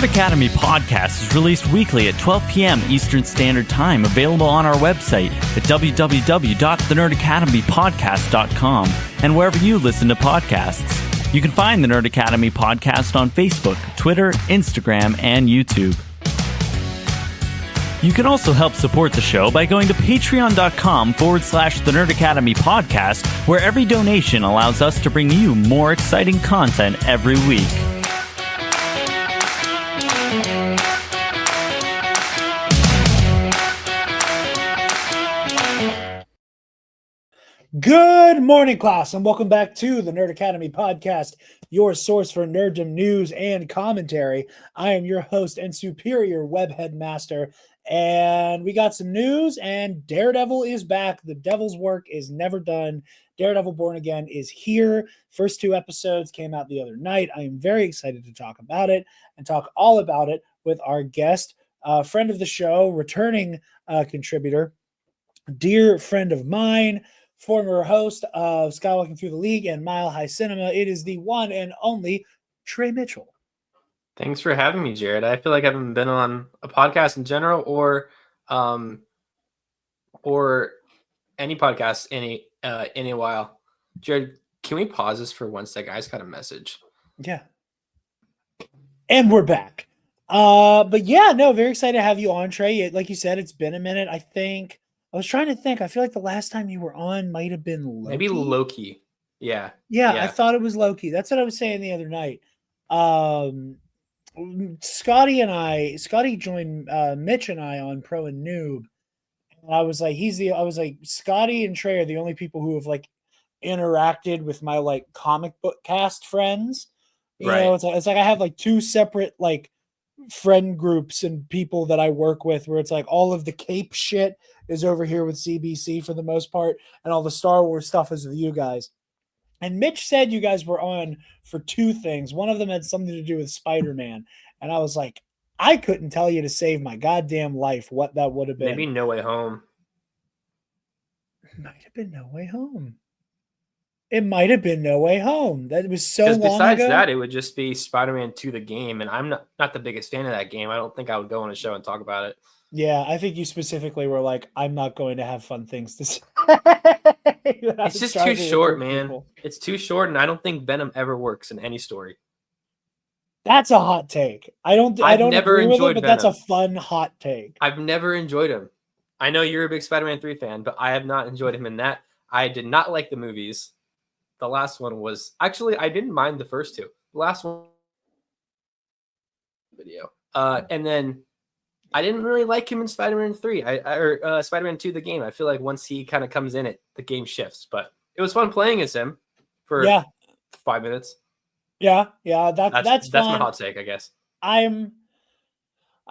Nerd Academy podcast is released weekly at 12 p.m. Eastern Standard Time, available on our website at www.thenerdacademypodcast.com and wherever you listen to podcasts. You can find the Nerd Academy podcast on Facebook, Twitter, Instagram, and YouTube. You can also help support the show by going to patreon.com/The Nerd Academy podcast, where every donation allows us to bring you more exciting content every week. Good morning, class, and welcome back to the Nerd Academy podcast, your source for nerddom news and commentary. I am your host and superior webhead master, and we got some news, and Daredevil is back. The devil's work is never done. Daredevil Born Again is here. First 2 episodes came out the other night. I am very excited to talk about it and talk all about it with our guest, friend of the show, returning contributor, dear friend of mine, former host of Skywalking Through the League and Mile High Cinema. It is the one and only Trey Mitchell. Thanks for having me, Jared. I feel like I haven't been on a podcast in general or any podcast in a while. Jared, can we pause this for 1 sec? I just got a message. Yeah. And we're back. But yeah, no, very excited to have you on, Trey. Like you said, it's been a minute. I was trying to think. I feel like the last time you were on might have been Loki. Maybe Loki. Yeah. Yeah, I thought it was Loki. That's what I was saying the other night. Scotty joined Mitch and I on Pro and Noob. And I was like, Scotty and Trey are the only people who have like interacted with my like comic book cast friends. You know, it's like I have like 2 separate like friend groups and people that I work with where it's like all of the Cape shit is over here with CBC for the most part, and all the Star Wars stuff is with you guys. And Mitch said you guys were on for 2 things. One of them had something to do with Spider-Man, and I was like, I couldn't tell you to save my goddamn life what that would have been. Maybe No Way Home. It might have been No Way Home. That was so long ago. Besides that, it would just be Spider-Man 2 the game, and I'm not the biggest fan of that game. I don't think I would go on a show and talk about it. Yeah, I think you specifically were like, I'm not going to have fun things to say. It's just too short, man. People. It's too short, and I don't think Venom ever works in any story. That's a hot take. I don't never agree with enjoyed it, but Venom. That's a fun hot take. I've never enjoyed him. I know you're a big Spider-Man 3 fan, but I have not enjoyed him in that. I did not like the movies. The last one was actually, I didn't mind the first 2. The last one video. And then I didn't really like him in Spider-Man 3 or Spider-Man 2 the game. I feel like once he kind of comes in it, the game shifts. But it was fun playing as him for 5 minutes. Yeah, that's my hot take, I guess. I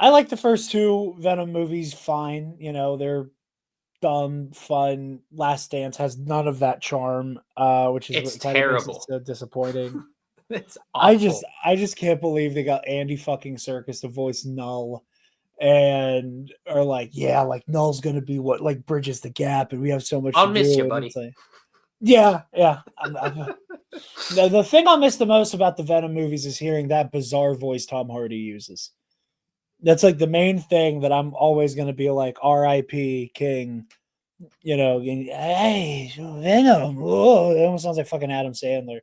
like the first 2 Venom movies fine. You know, they're dumb, fun. Last Dance has none of that charm, which is terrible. So disappointing. It's awful. I just can't believe they got Andy fucking Serkis to voice Null, and are like, yeah, like Null's gonna be what like bridges the gap, and we have so much. I'll miss you, buddy. Like, yeah. The thing I'll miss the most about the Venom movies is hearing that bizarre voice Tom Hardy uses. That's like the main thing that I'm always going to be like, R.I.P. King, you know, hey, Venom. Oh, it almost sounds like fucking Adam Sandler,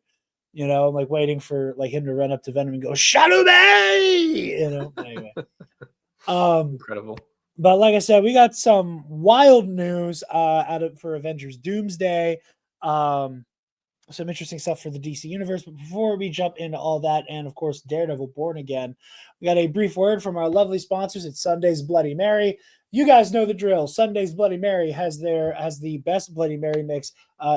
you know, I'm like waiting for like him to run up to Venom and go, Shadow Bay, you know, anyway. Incredible. But like I said, we got some wild news for Avengers Doomsday. Some interesting stuff for the DC universe. But before we jump into all that, and of course, Daredevil Born Again, we got a brief word from our lovely sponsors at Sunday's Bloody Mary. You guys know the drill. Sunday's Bloody Mary has the best Bloody Mary mix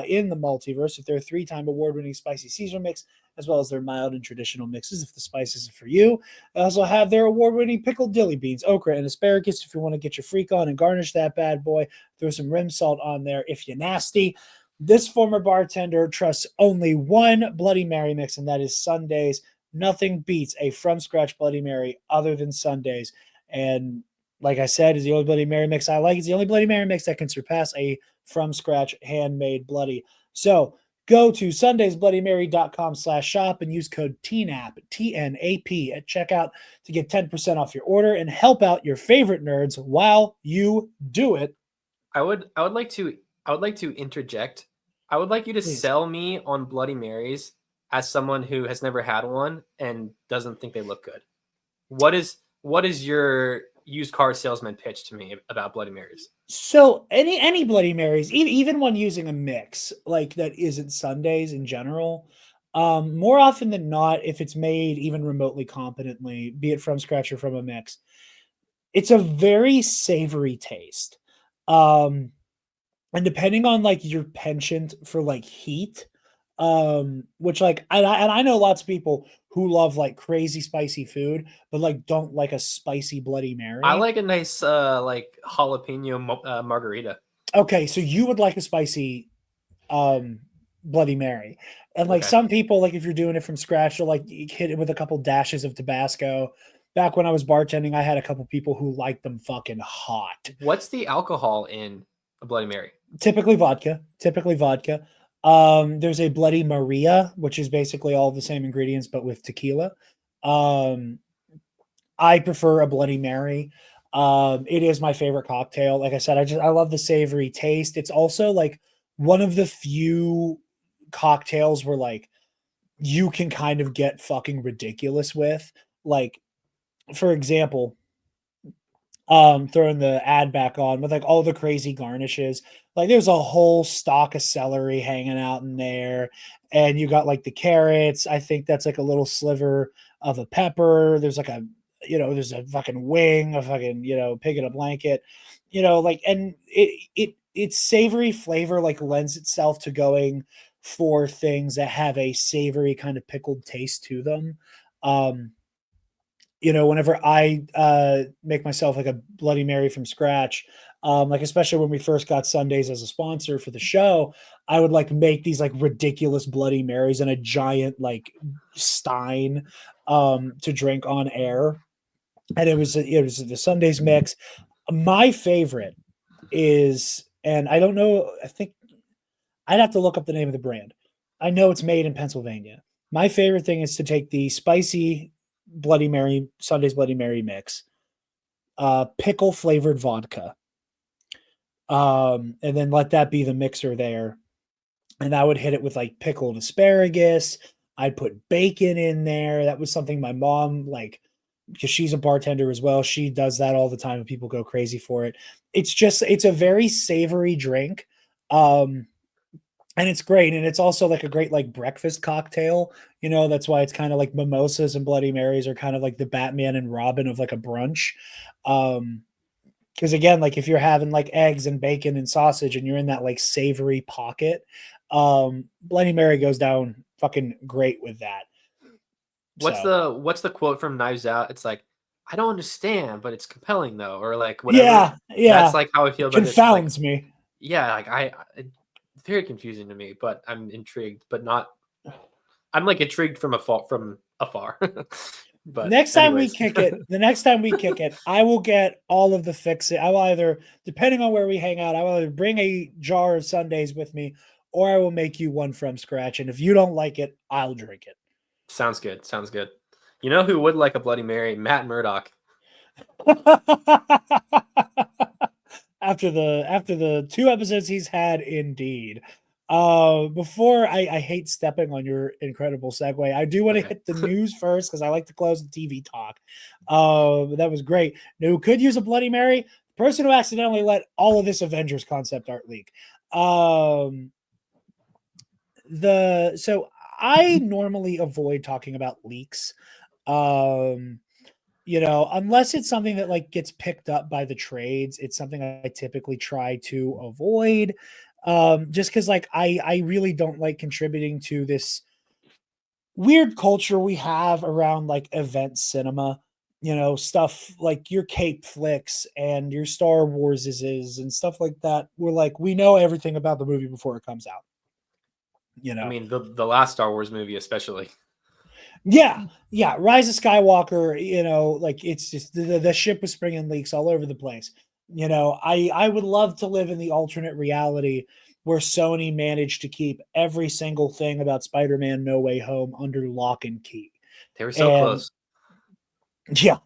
in the multiverse with their 3-time award-winning spicy Caesar mix, as well as their mild and traditional mixes if the spice isn't for you. They also have their award-winning pickled dilly beans, okra, and asparagus if you want to get your freak on and garnish that bad boy. Throw some rim salt on there if you're nasty. This former bartender trusts only one Bloody Mary mix, and that is Sunday's. Nothing beats a from-scratch Bloody Mary other than Sunday's. And like I said, is the only Bloody Mary mix I like. It's the only Bloody Mary mix that can surpass a from-scratch handmade Bloody. So Go to sundaysbloodymary.com/shop and use code TNAP, TNAP at checkout to get 10% off your order and help out your favorite nerds while you do it. I would like to interject. I would like you to sell me on Bloody Marys as someone who has never had one and doesn't think they look good. What is your used car salesman pitch to me about Bloody Marys? So any Bloody Marys, even when using a mix like that isn't Sundays in general, more often than not, if it's made even remotely competently, be it from scratch or from a mix, it's a very savory taste. And depending on like your penchant for like heat, which like I know lots of people who love like crazy spicy food, but like don't like a spicy Bloody Mary. I like a nice like jalapeno margarita. Okay, so you would like a spicy Bloody Mary. And like some people, like if you're doing it from scratch, you'll like hit it with a couple dashes of Tabasco. Back when I was bartending, I had a couple people who liked them fucking hot. What's the alcohol in a Bloody Mary? Typically vodka. There's a Bloody Maria, which is basically all the same ingredients, but with tequila. I prefer a Bloody Mary. It is my favorite cocktail. Like I said, I love the savory taste. It's also like one of the few cocktails where like you can kind of get fucking ridiculous with. Like, for example, throwing the ad back on with like all the crazy garnishes. Like there's a whole stalk of celery hanging out in there, and you got like the carrots. I think that's like a little sliver of a pepper. There's like there's a fucking wing, a fucking, pig in a blanket, like, and its savory flavor like lends itself to going for things that have a savory kind of pickled taste to them. Whenever I make myself like a Bloody Mary from scratch, like especially when we first got Sundays as a sponsor for the show, I would like make these like ridiculous Bloody Marys in a giant like stein to drink on air. And it was the Sundays mix. My favorite is, and I don't know, I think I'd have to look up the name of the brand. I know it's made in Pennsylvania. My favorite thing is to take the spicy Bloody Mary, Sunday's Bloody Mary mix, pickle flavored vodka, and then let that be the mixer there. And I would hit it with like pickled asparagus. I'd put bacon in there. That was something my mom, like, because she's a bartender as well, she does that all the time and people go crazy for it. It's a very savory drink. And it's great. And it's also like a great like breakfast cocktail. That's why it's kind of like mimosas and Bloody Marys are kind of like the Batman and Robin of like a brunch. Because again, like if you're having like eggs and bacon and sausage and you're in that like savory pocket, Bloody Mary goes down fucking great with that. What's the quote from Knives Out? It's like, I don't understand, but it's compelling though, or like whatever. Yeah. That's like how I feel about it. Confounds me. Yeah, like it's very confusing to me, but I'm intrigued, but not. I'm like intrigued from afar. But the next time we kick it, I will get all of the fix-it. I will either, depending on where we hang out, I will either bring a jar of Sundays with me, or I will make you one from scratch. And if you don't like it, I'll drink it. Sounds good. You know who would like a Bloody Mary? Matt Murdock. After the 2 episodes he's had, indeed. Before I hate stepping on your incredible segue, I do want to hit the news first because I like to close the TV talk. That was great. Who could use a Bloody Mary? The person who accidentally let all of this Avengers concept art leak. So I normally avoid talking about leaks. Unless it's something that like gets picked up by the trades, it's something I typically try to avoid. Just because like I really don't like contributing to this weird culture we have around like event cinema, stuff like your Cape flicks and your Star Wars is and stuff like that. We're like, we know everything about the movie before it comes out. I mean, the last Star Wars movie, especially. Yeah. Rise of Skywalker, like it's just the ship was springing leaks all over the place. I would love to live in the alternate reality where Sony managed to keep every single thing about Spider-Man No Way Home under lock and key. They were so close. Yeah.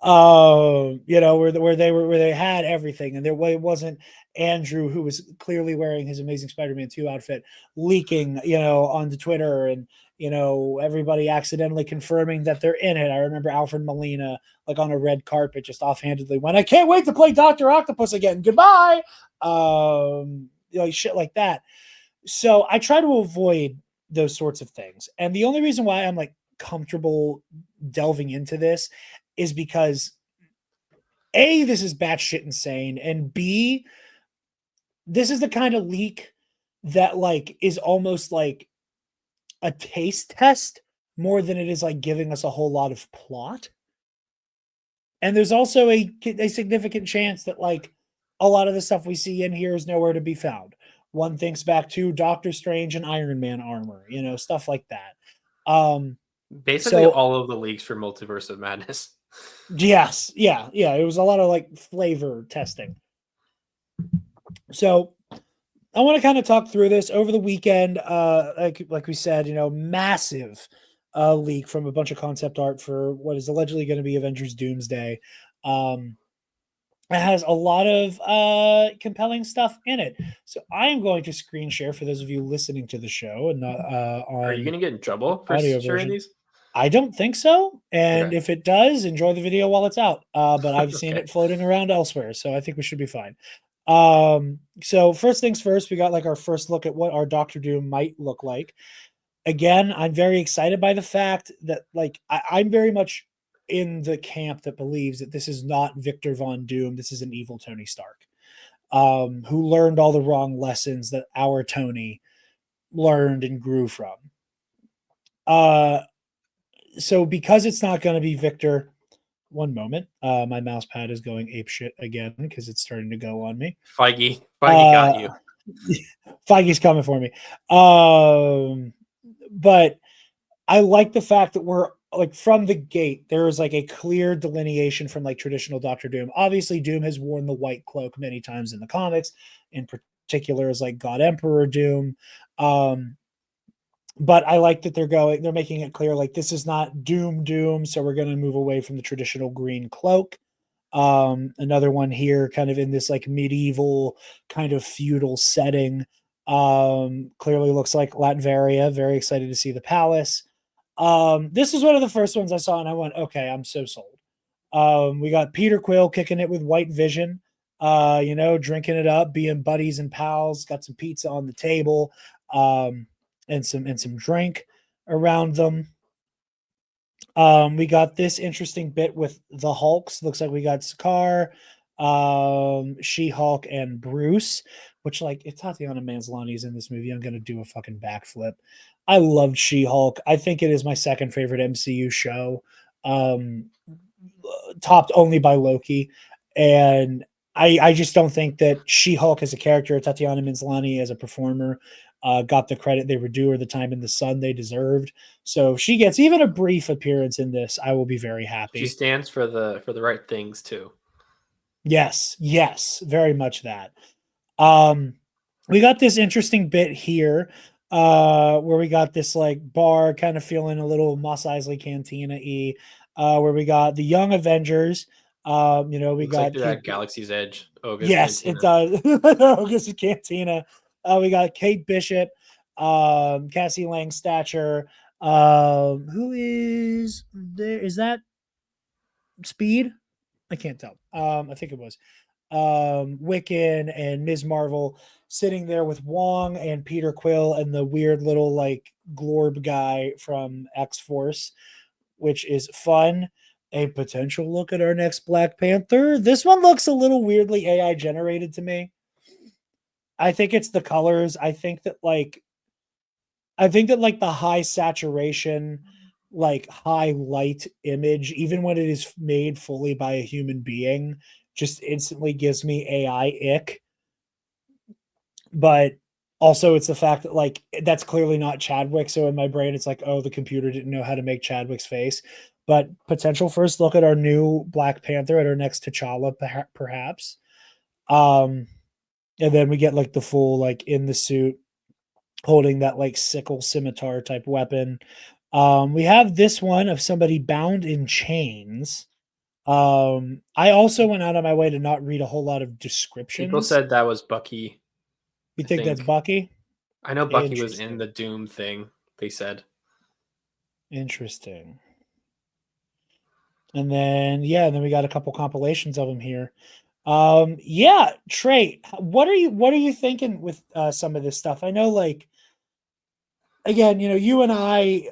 Where they had everything, and it wasn't Andrew, who was clearly wearing his Amazing Spider-Man 2 outfit, leaking, onto Twitter, and everybody accidentally confirming that they're in it. I remember Alfred Molina, like on a red carpet, just offhandedly went, "I can't wait to play Dr. Octopus again. Goodbye." Shit like that. So I try to avoid those sorts of things. And the only reason why I'm like comfortable delving into this is because A, this is batshit insane, and B, this is the kind of leak that like is almost like a taste test more than it is like giving us a whole lot of plot. And there's also a significant chance that like a lot of the stuff we see in here is nowhere to be found. One thinks back to Doctor Strange and Iron Man armor, stuff like that. Basically all of the leaks for Multiverse of Madness. Yes. Yeah. It was a lot of like flavor testing. So I want to kind of talk through this over the weekend. Like we said, massive leak from a bunch of concept art for what is allegedly going to be Avengers Doomsday. It has a lot of compelling stuff in it. So I am going to screen share for those of you listening to the show and not on. Are you going to get in trouble for audio sharing version. these? I don't think so. And Okay. if it does, enjoy the video while it's out. But I've seen Okay. it floating around elsewhere, so I think we should be fine. So first things first, we got like our first look at what our Doctor Doom might look like. Again, I'm very excited by the fact that like I'm very much in the camp that believes that this is not Victor Von Doom. This is an evil Tony Stark, who learned all the wrong lessons that our Tony learned and grew from. So because it's not going to be Victor, one moment, my mouse pad is going apeshit again because it's starting to go on me. Feige got you. Feige's coming for me. But I like the fact that we're like from the gate, there is like a clear delineation from like traditional Doctor Doom. Obviously, Doom has worn the white cloak many times in the comics, in particular as like God Emperor Doom. But I like that they're making it clear like this is not Doom, so we're going to move away from the traditional green cloak. Another one here kind of in this like medieval kind of feudal setting. Clearly looks like Latveria. Very excited to see the palace. This is one of the first ones I saw and I went, okay, I'm so sold. We got Peter Quill kicking it with White Vision, drinking it up, being buddies and pals, got some pizza on the table. And some drink around them. We got this interesting bit with the Hulks. Looks like we got Sakaar, She-Hulk, and Bruce, which like if Tatiana Maslany's in this movie, I'm gonna do a fucking backflip. I loved She-Hulk. I think it is my second favorite MCU show, topped only by Loki. And I just don't think that She-Hulk as a character, Tatiana Maslany as a performer, got the credit they were due or the time in the sun they deserved. So if she gets even a brief appearance in this, I will be very happy. She stands for the right things too. Yes, very much that. We got this interesting bit here where we got this like bar kind of feeling a little Mos Eisley Cantina-y, where we got the Young Avengers. We Looks got like they're at Galaxy's Edge. Yes, Cantina. It does. August Cantina. We got Kate Bishop, Cassie Langstacher. Who is there? Is that Speed? I can't tell. I think it was Wiccan and Ms. Marvel sitting there with Wong and Peter Quill and the weird little like Glorb guy from X-Force, which is fun. A potential look at our next Black Panther. This one looks a little weirdly AI generated to me. I think it's the colors. I think that like the high saturation, like high light image, even when it is made fully by a human being, just instantly gives me AI ick. But also it's the fact that like that's clearly not Chadwick. So in my brain, it's like, oh, the computer didn't know how to make Chadwick's face. But potential first look at our new Black Panther, at our next T'Challa, perhaps. And then we get like the full, like in the suit, holding that like sickle scimitar type weapon. We have this one of somebody bound in chains. I also went out of my way to not read a whole lot of descriptions. People said that was Bucky. You think that's Bucky? I know Bucky was in the Doom thing, they said. Interesting. And then then we got a couple compilations of them here. Yeah, Trey, what are you thinking with some of this stuff? I know, like, again, you and I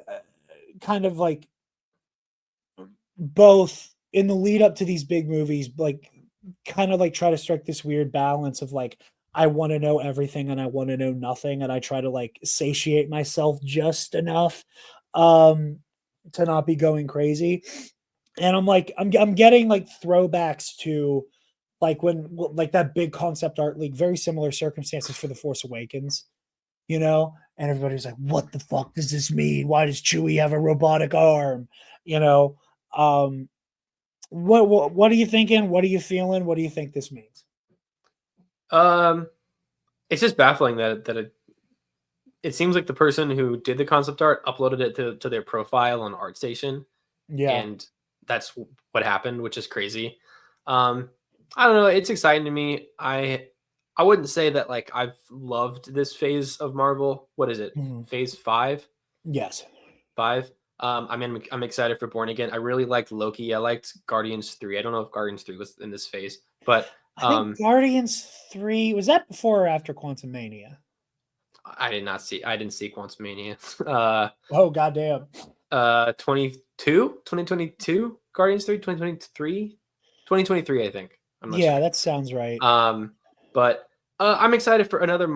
kind of like both in the lead up to these big movies, like kind of like try to strike this weird balance of like, I want to know everything and I want to know nothing. And I try to like satiate myself just enough to not be going crazy. And I'm like, I'm getting like throwbacks to like when like that big concept art league, very similar circumstances for The Force Awakens, and everybody's like, what the fuck does this mean? Why does Chewie have a robotic arm? What are you thinking? What are you feeling? What do you think this means? It's just baffling that it seems like the person who did the concept art uploaded it to their profile on ArtStation. Yeah. And that's what happened, which is crazy. I don't know. It's exciting to me. I wouldn't say that like I've loved this phase of Marvel. What is it? Mm-hmm. Phase 5? Yes. 5. I'm excited for Born Again. I really liked Loki. I liked Guardians 3. I don't know if Guardians 3 was in this phase, but I think Guardians 3 was that before or after Quantumania? I didn't see Quantumania. Oh goddamn. 2022 Guardians 3, 2023, I think. I'm not sure. That sounds right. But I'm excited for another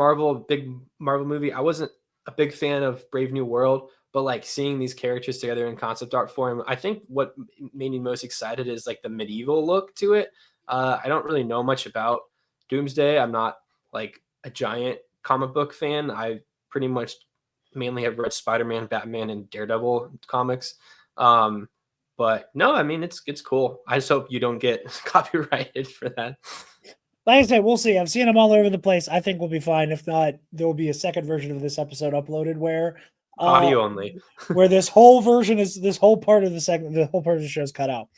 big Marvel movie. I wasn't a big fan of Brave New World, but like seeing these characters together in concept art form, I think what made me most excited is like the medieval look to it. I don't really know much about Doomsday. I'm not like a giant comic book fan. I pretty much mainly have read Spider-Man, Batman, and Daredevil comics. But no, I mean, it's cool. I just hope you don't get copyrighted for that. Like I said, we'll see. I've seen them all over the place. I think we'll be fine. If not, there will be a second version of this episode uploaded where audio only, where this whole version is the whole part of the show is cut out.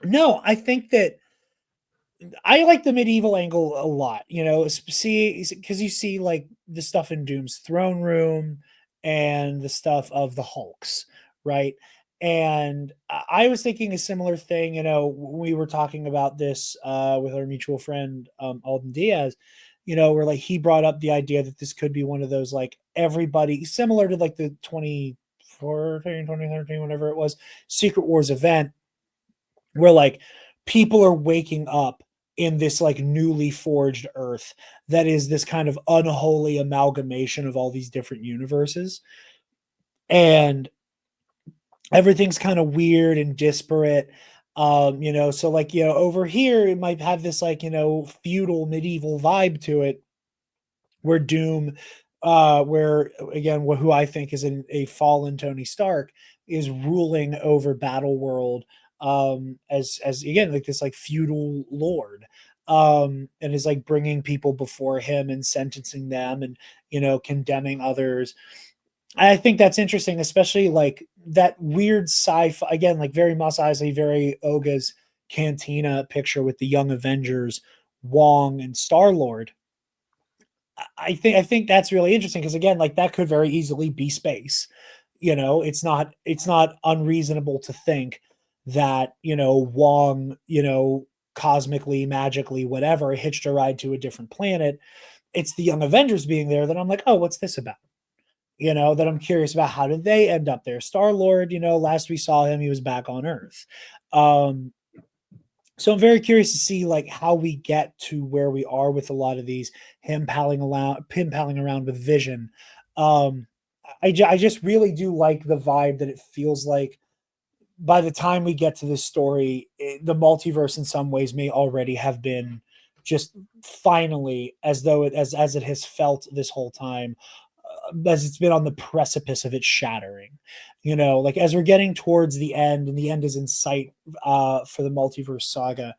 No, I think that I like the medieval angle a lot, because you see like the stuff in Doom's throne room and the stuff of the Hulks, right? And I was thinking a similar thing, we were talking about this with our mutual friend Alden Diaz, where like he brought up the idea that this could be one of those like everybody similar to like the 2014, 2013, whatever it was, Secret Wars event, where like people are waking up in this like newly forged earth that is this kind of unholy amalgamation of all these different universes, and everything's kind of weird and disparate. So like, over here it might have this like, feudal medieval vibe to it, where Doom, where again, who I think is a fallen Tony Stark, is ruling over Battle World, as again like this like feudal lord, and is like bringing people before him and sentencing them and condemning others. I think that's interesting, especially like that weird sci-fi, again, like very Mos Eisley, very Oga's Cantina picture with the Young Avengers, Wong and Star-Lord. I think that's really interesting because again, like that could very easily be space. It's not unreasonable to think that Wong, cosmically, magically, whatever, hitched a ride to a different planet. It's the Young Avengers being there that I'm like, oh, what's this about? That I'm curious about. How did they end up there? Star-Lord, last we saw him, he was back on Earth. So I'm very curious to see like how we get to where we are with a lot of these, him palling around with Vision. I just really do like the vibe that it feels like by the time we get to this story, the multiverse in some ways may already have been just finally, as though as it has felt this whole time, as it's been on the precipice of it shattering. Like as we're getting towards the end and the end is in sight for the multiverse saga,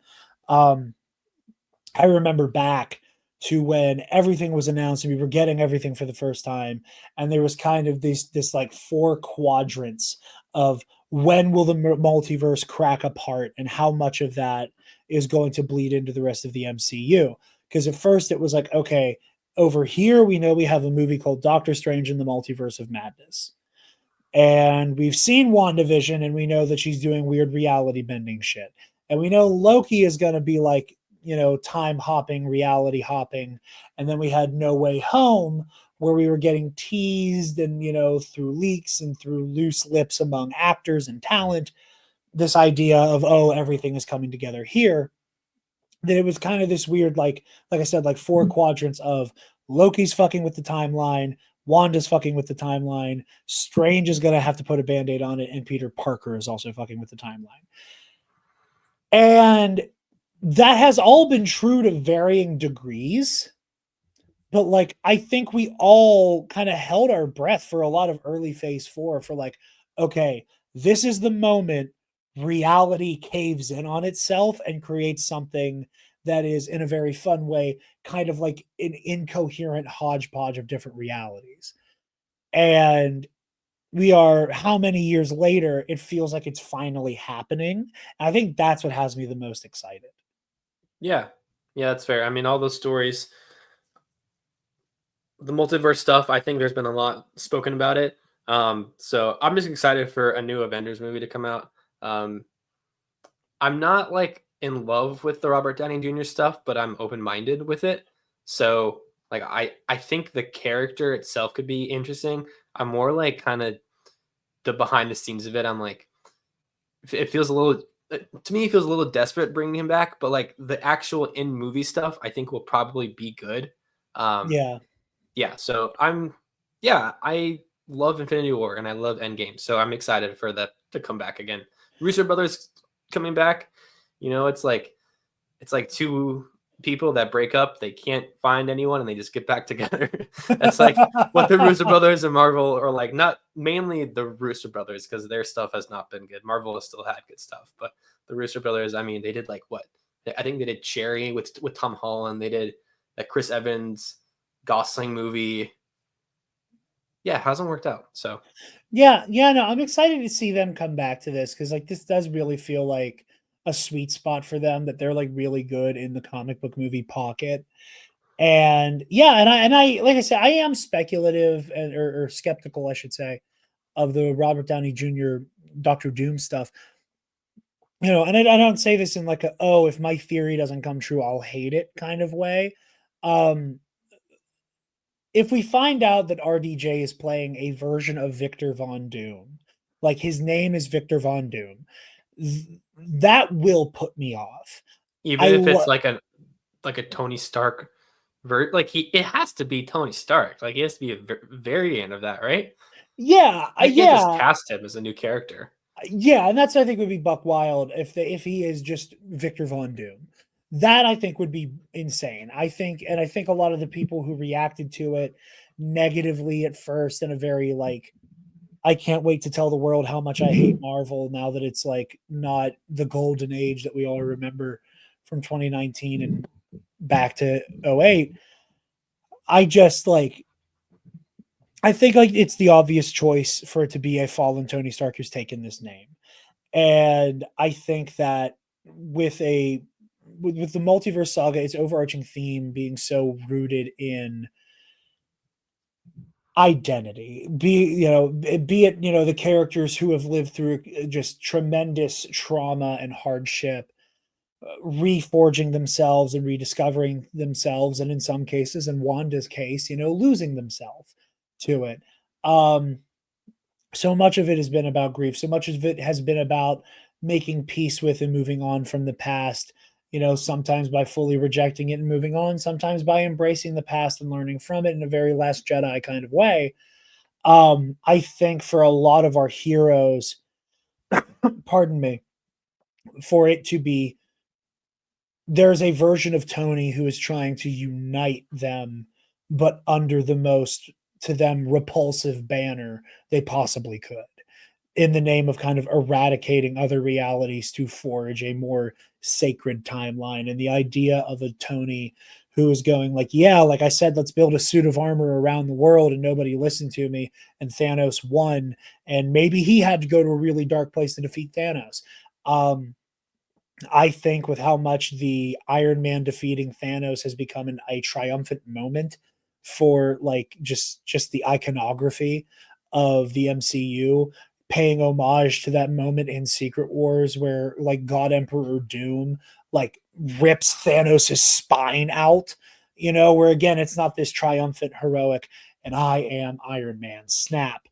I remember back to when everything was announced and we were getting everything for the first time, and there was kind of this like 4 quadrants of when will the multiverse crack apart and how much of that is going to bleed into the rest of the MCU. Because at first it was like, okay, over here we know we have a movie called Doctor Strange in the Multiverse of Madness. And we've seen WandaVision and we know that she's doing weird reality bending shit. And we know Loki is going to be like, time hopping, reality hopping. And then we had No Way Home, where we were getting teased and, through leaks and through loose lips among actors and talent, this idea of, oh, everything is coming together here. That it was kind of this weird, like I said, like 4 quadrants of Loki's fucking with the timeline, Wanda's fucking with the timeline, Strange is going to have to put a band-aid on it, and Peter Parker is also fucking with the timeline. And that has all been true to varying degrees. But like, I think we all kind of held our breath for a lot of early phase 4 for like, okay, this is the moment reality caves in on itself and creates something that is, in a very fun way, kind of like an incoherent hodgepodge of different realities. And we are, how many years later, it feels like it's finally happening. And I think that's what has me the most excited. Yeah, that's fair. I mean, all those stories, the multiverse stuff, I think there's been a lot spoken about it. So I'm just excited for a new Avengers movie to come out. I'm not like in love with the Robert Downey Jr. stuff, but I'm open-minded with it. So like, I think the character itself could be interesting. I'm more like kind of the behind the scenes of it. I'm like, it feels a little, to me, it feels a little desperate bringing him back, but like the actual in movie stuff, I think will probably be good. Yeah. So I love Infinity War and I love Endgame. So I'm excited for that to come back again. Russo Brothers coming back, it's like 2 people that break up, they can't find anyone and they just get back together. That's like what the Russo Brothers and Marvel are like. Not mainly the Russo Brothers, because their stuff has not been good. Marvel has still had good stuff, but the Russo Brothers, I mean, they did like what? I think they did Cherry with Tom Holland. They did that Chris Evans Gosling movie. Yeah, it hasn't worked out. So no, I'm excited to see them come back to this, because like this does really feel like a sweet spot for them, that they're like really good in the comic book movie pocket. And I like I said, I am speculative or skeptical, I should say, of the Robert Downey Jr. Doctor Doom stuff. And I don't say this in like a, oh, if my theory doesn't come true, I'll hate it kind of way. If we find out that RDJ is playing a version of Victor Von Doom, like his name is Victor Von Doom, that will put me off. even if it's like a Tony Stark like it has to be Tony Stark. Like he has to be a variant of that, right? Yeah, I can't just cast him as a new character. Yeah, and that's, I think, would be buck wild if he is just Victor Von Doom. That I think would be insane. I think a lot of the people who reacted to it negatively at first, in a very like, I can't wait to tell the world how much I hate Marvel now that it's like not the golden age that we all remember from 2019 and back to 08. I just like, I think like it's the obvious choice for it to be a fallen Tony Stark who's taken this name. And I think that with the multiverse saga, its overarching theme being so rooted in identity, be it the characters who have lived through just tremendous trauma and hardship, reforging themselves and rediscovering themselves, and in some cases, in Wanda's case, losing themselves to it. So much of it has been about grief. So much of it has been about making peace with and moving on from the past, sometimes by fully rejecting it and moving on, sometimes by embracing the past and learning from it in a very Last Jedi kind of way. I think for a lot of our heroes, pardon me, for it to be, there's a version of Tony who is trying to unite them, but under the most, to them, repulsive banner they possibly could, in the name of kind of eradicating other realities to forge a more sacred timeline. And the idea of a Tony who is going like, yeah, like I said, let's build a suit of armor around the world, and nobody listened to me, and Thanos won, and maybe he had to go to a really dark place to defeat Thanos. I think with how much the Iron Man defeating Thanos has become a triumphant moment for like just the iconography of the MCU, paying homage to that moment in Secret Wars where like God Emperor Doom like rips Thanos' spine out, where again it's not this triumphant heroic and I am Iron Man snap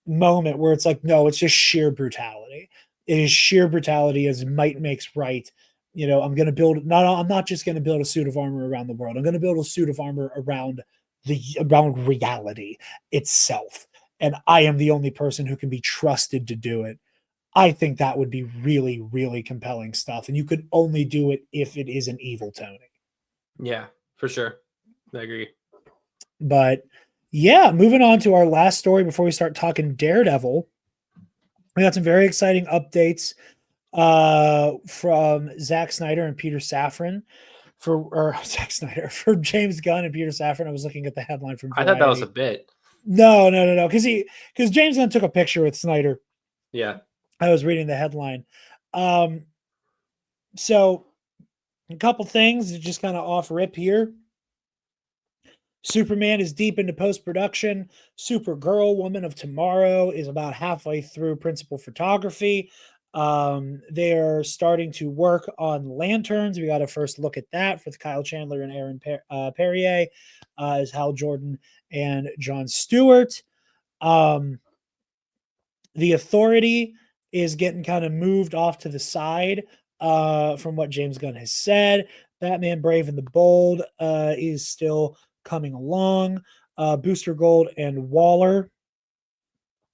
moment where it's like, no, it's just sheer brutality. It is sheer brutality as might makes right. I'm going to build I'm not just going to build a suit of armor around the world. I'm going to build a suit of armor around reality itself. And I am the only person who can be trusted to do it. I think that would be really, really compelling stuff. And you could only do it if it is an evil Tony. Yeah, for sure. I agree. But yeah, moving on to our last story before we start talking Daredevil. We got some very exciting updates from Zack Snyder and Peter Safran for James Gunn and Peter Safran. I was looking at the headline from Variety. I thought that was a bit. No. Because James Gunn took a picture with Snyder. Yeah. I was reading the headline. So a couple things just kind of off rip here. Superman is deep into post-production. Supergirl, Woman of Tomorrow, is about halfway through principal photography. They're starting to work on Lanterns. We got a first look at that with Kyle Chandler and Aaron Perrier as Hal Jordan and Jon Stewart. The Authority is getting kind of moved off to the side from what James Gunn has said. Batman Brave and the Bold is still coming along. Booster Gold and Waller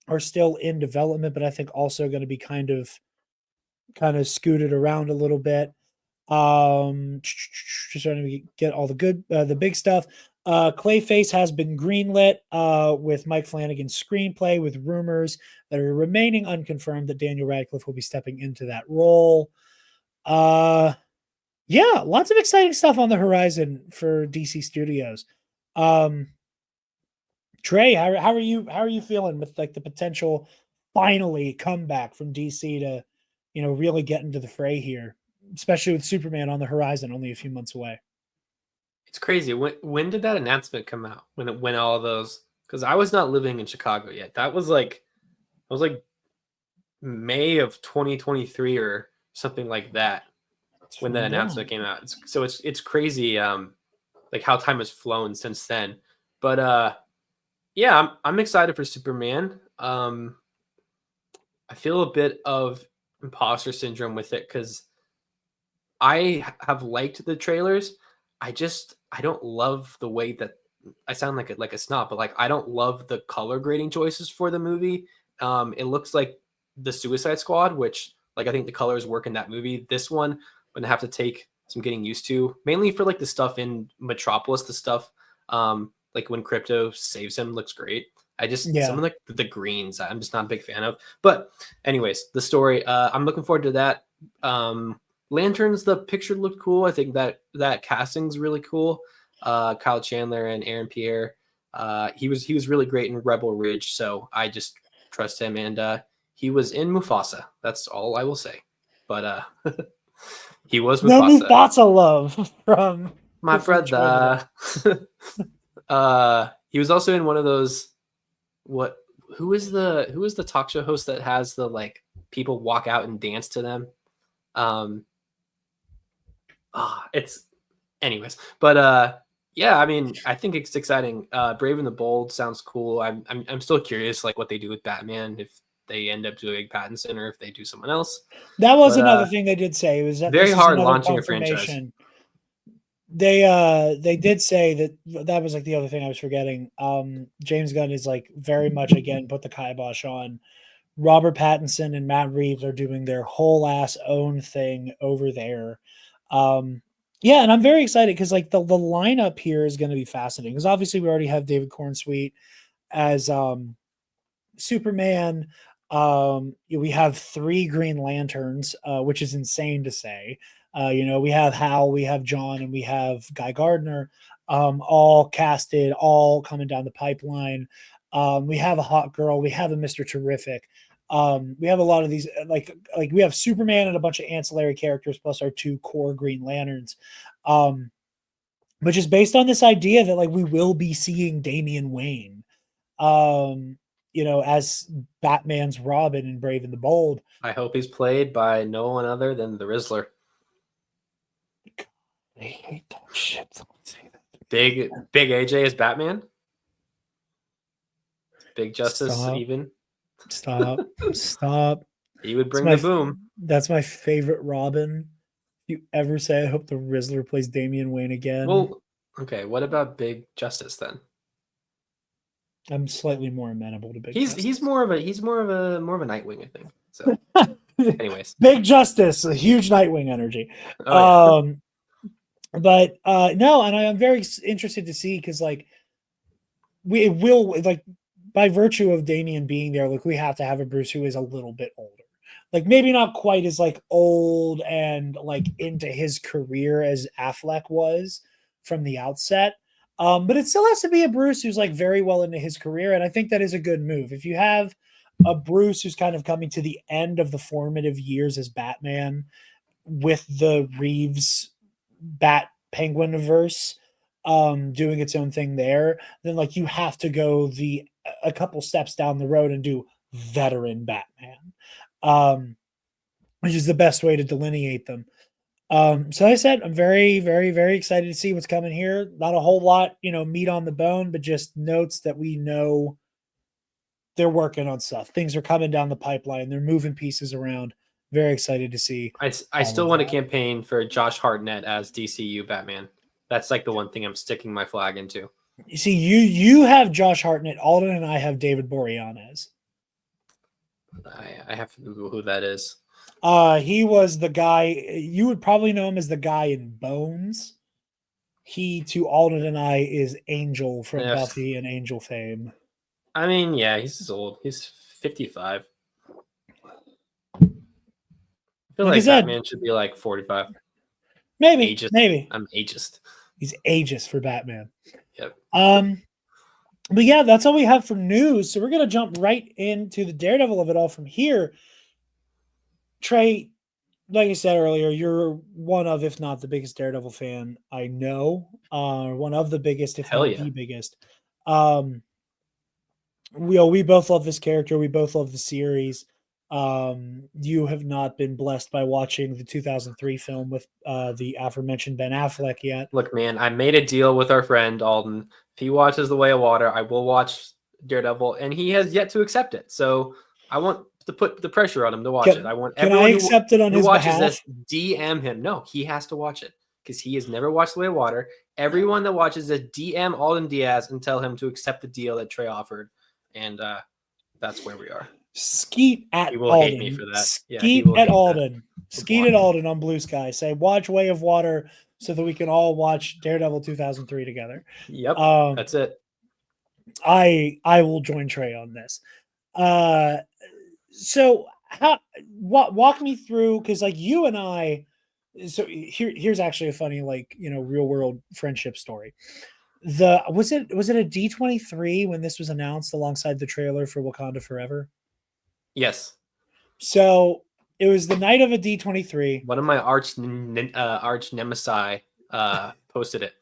are still in development, but I think also going to be kind of scooted around a little bit. Just trying to get all the big stuff. Clayface has been greenlit with Mike Flanagan's screenplay, with rumors that are remaining unconfirmed that Daniel Radcliffe will be stepping into that role. Yeah, lots of exciting stuff on the horizon for DC Studios. Trey, how are you feeling with like the potential finally comeback from DC to, really get into the fray here, especially with Superman on the horizon, only a few months away? It's crazy. When did that announcement come out? When all those, because I was not living in Chicago yet. That was like May of 2023 or something like that. When that announcement came out. It's crazy like how time has flown since then. But yeah, I'm excited for Superman. I feel a bit of imposter syndrome with it because I have liked the trailers. I don't love the way that I sound like a snob, but like I don't love the color grading choices for the movie. It looks like the Suicide Squad, which like I think the colors work in that movie. This one, I'm gonna have to take some getting used to, mainly for like the stuff in Metropolis, the stuff like when Crypto saves him looks great. Some of the greens I'm just not a big fan of. But anyways, the story, I'm looking forward to that. Lanterns, the picture looked cool. I think that casting's really cool. Kyle Chandler and Aaron Pierre. He was really great in Rebel Ridge, so I just trust him. And he was in Mufasa. That's all I will say. But he was Mufasa. No Mufasa love from my brother. He was also in one of those. Who is the talk show host that has the like people walk out and dance to them? It's anyways, but yeah, I mean, I think it's exciting. Brave and the Bold sounds cool. I'm still curious like what they do with Batman, if they end up doing Pattinson or if they do someone else. That was another thing they did say. It was that very hard launching a franchise. They did say that was like the other thing I was forgetting. James Gunn is like very much again put the kibosh on. Robert Pattinson and Matt Reeves are doing their whole ass own thing over there. Yeah, and I'm very excited because like the lineup here is going to be fascinating because obviously we already have David Cornsweet as Superman. We have 3 Green Lanterns, which is insane to say. We have Hal, we have John, and we have Guy Gardner, all casted, all coming down the pipeline. We have a Hot Girl, we have a Mr. Terrific. We have a lot of these, like we have Superman and a bunch of ancillary characters, plus our 2 core Green Lanterns. But just based on this idea that we will be seeing Damian Wayne, as Batman's Robin in Brave and the Bold. I hope he's played by no one other than the Rizzler. I hate that shit. Someone say that. Big AJ is Batman. Big Justice even. Stop. He would bring the boom. That's my favorite Robin. If you ever say I hope the Rizzler plays Damian Wayne again. Well, okay. What about Big Justice then? I'm slightly more amenable to Big Justice. He's more of a Nightwing, I think. So anyways. Big Justice, a huge Nightwing energy. Oh, yeah. But no, and I'm very interested to see, because we will, by virtue of Damian being there, we have to have a Bruce who is a little bit older. Maybe not quite as old and into his career as Affleck was from the outset. But it still has to be a Bruce who's very well into his career. And I think that is a good move. If you have a Bruce who's kind of coming to the end of the formative years as Batman with the Reeves Bat Penguiniverse doing its own thing there, then you have to go a couple steps down the road and do veteran Batman, which is the best way to delineate them. So I said, I'm very, very, very excited to see what's coming here. Not a whole lot, meat on the bone, but just notes that we know they're working on stuff. Things are coming down the pipeline. They're moving pieces around. Very excited to see. I still want to campaign for Josh Hartnett as DCU Batman. That's the one thing I'm sticking my flag into. You see, you have Josh Hartnett. Alden and I have David Boreanaz. I have to Google who that is. He was the guy, you would probably know him as the guy in Bones. He, to Alden and I, is Angel from Buffy and Angel fame. I mean, yeah, he's old. He's 55. I feel like Batman should be 45. Maybe, ageist. Maybe. I'm ageist. He's ageist for Batman. Yep. But yeah, that's all we have for news. So we're going to jump right into the Daredevil of it all from here. Trey, like I said earlier, you're one of, if not the biggest Daredevil fan I know. One of the biggest, if not the biggest. We both love this character. We both love the series. You have not been blessed by watching the 2003 film with the aforementioned Ben Affleck yet. Look, man, I made a deal with our friend Alden. If he watches The Way of Water, I will watch Daredevil, and he has yet to accept it. So I want to put the pressure on him to watch it. I want everyone who watches this, DM him. No, he has to watch it because he has never watched The Way of Water. Everyone that watches this, DM Alden Diaz and tell him to accept the deal that Trey offered, and that's where we are. Skeet at he will Alden. Hate me for that. Skeet at Alden. Skeet at Alden on Blue Sky. Say, watch Way of Water so that we can all watch Daredevil 2003 together. Yep, that's it. I will join Trey on this. So walk me through, because you and I, so here's actually a funny real world friendship story. Was it a D23 when this was announced alongside the trailer for Wakanda Forever? Yes. So it was the night of a D23. One of my arch nemesis posted it.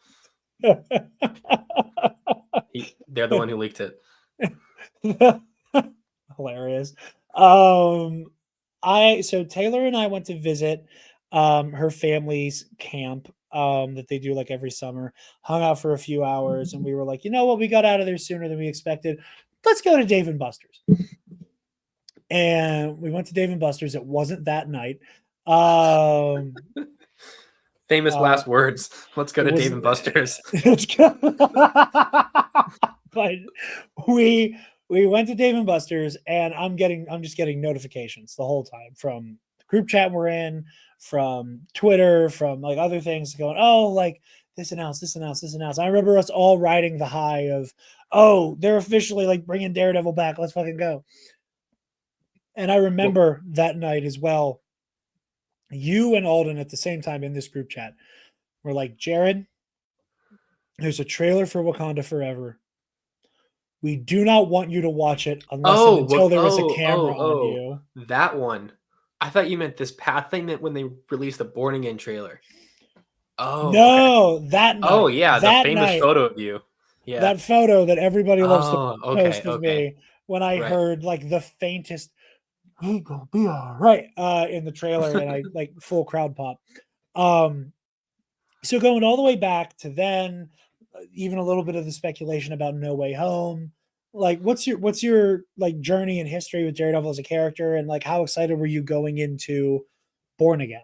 They're the one who leaked it. Hilarious. So Taylor and I went to visit her family's camp that they do every summer, hung out for a few hours, and we were like, you know what, we got out of there sooner than we expected. Let's go to Dave & Buster's. And we went to Dave & Buster's. It wasn't that night. Famous last words. Let's go to Dave & Buster's. But we went to Dave & Buster's, and I'm just getting notifications the whole time from the group chat we're in, from Twitter, from other things going, this announced. I remember us all riding the high of, they're officially bringing Daredevil back. Let's fucking go. And I remember that night as well, you and Alden at the same time in this group chat were like, Jarod, there's a trailer for Wakanda Forever. We do not want you to watch it unless and until there is a camera on you. That one. I thought you meant this path thing that when they released the Born Again trailer. Oh no, okay. That night. Oh yeah, that the famous night, photo of you. Yeah, that photo that everybody loves to post of me when I heard like the faintest "He gonna be all right" in the trailer, and I like full crowd pop. So going all the way back to then, even a little bit of the speculation about No Way Home. Like, what's your like journey and history with Daredevil as a character, and like how excited were you going into Born Again?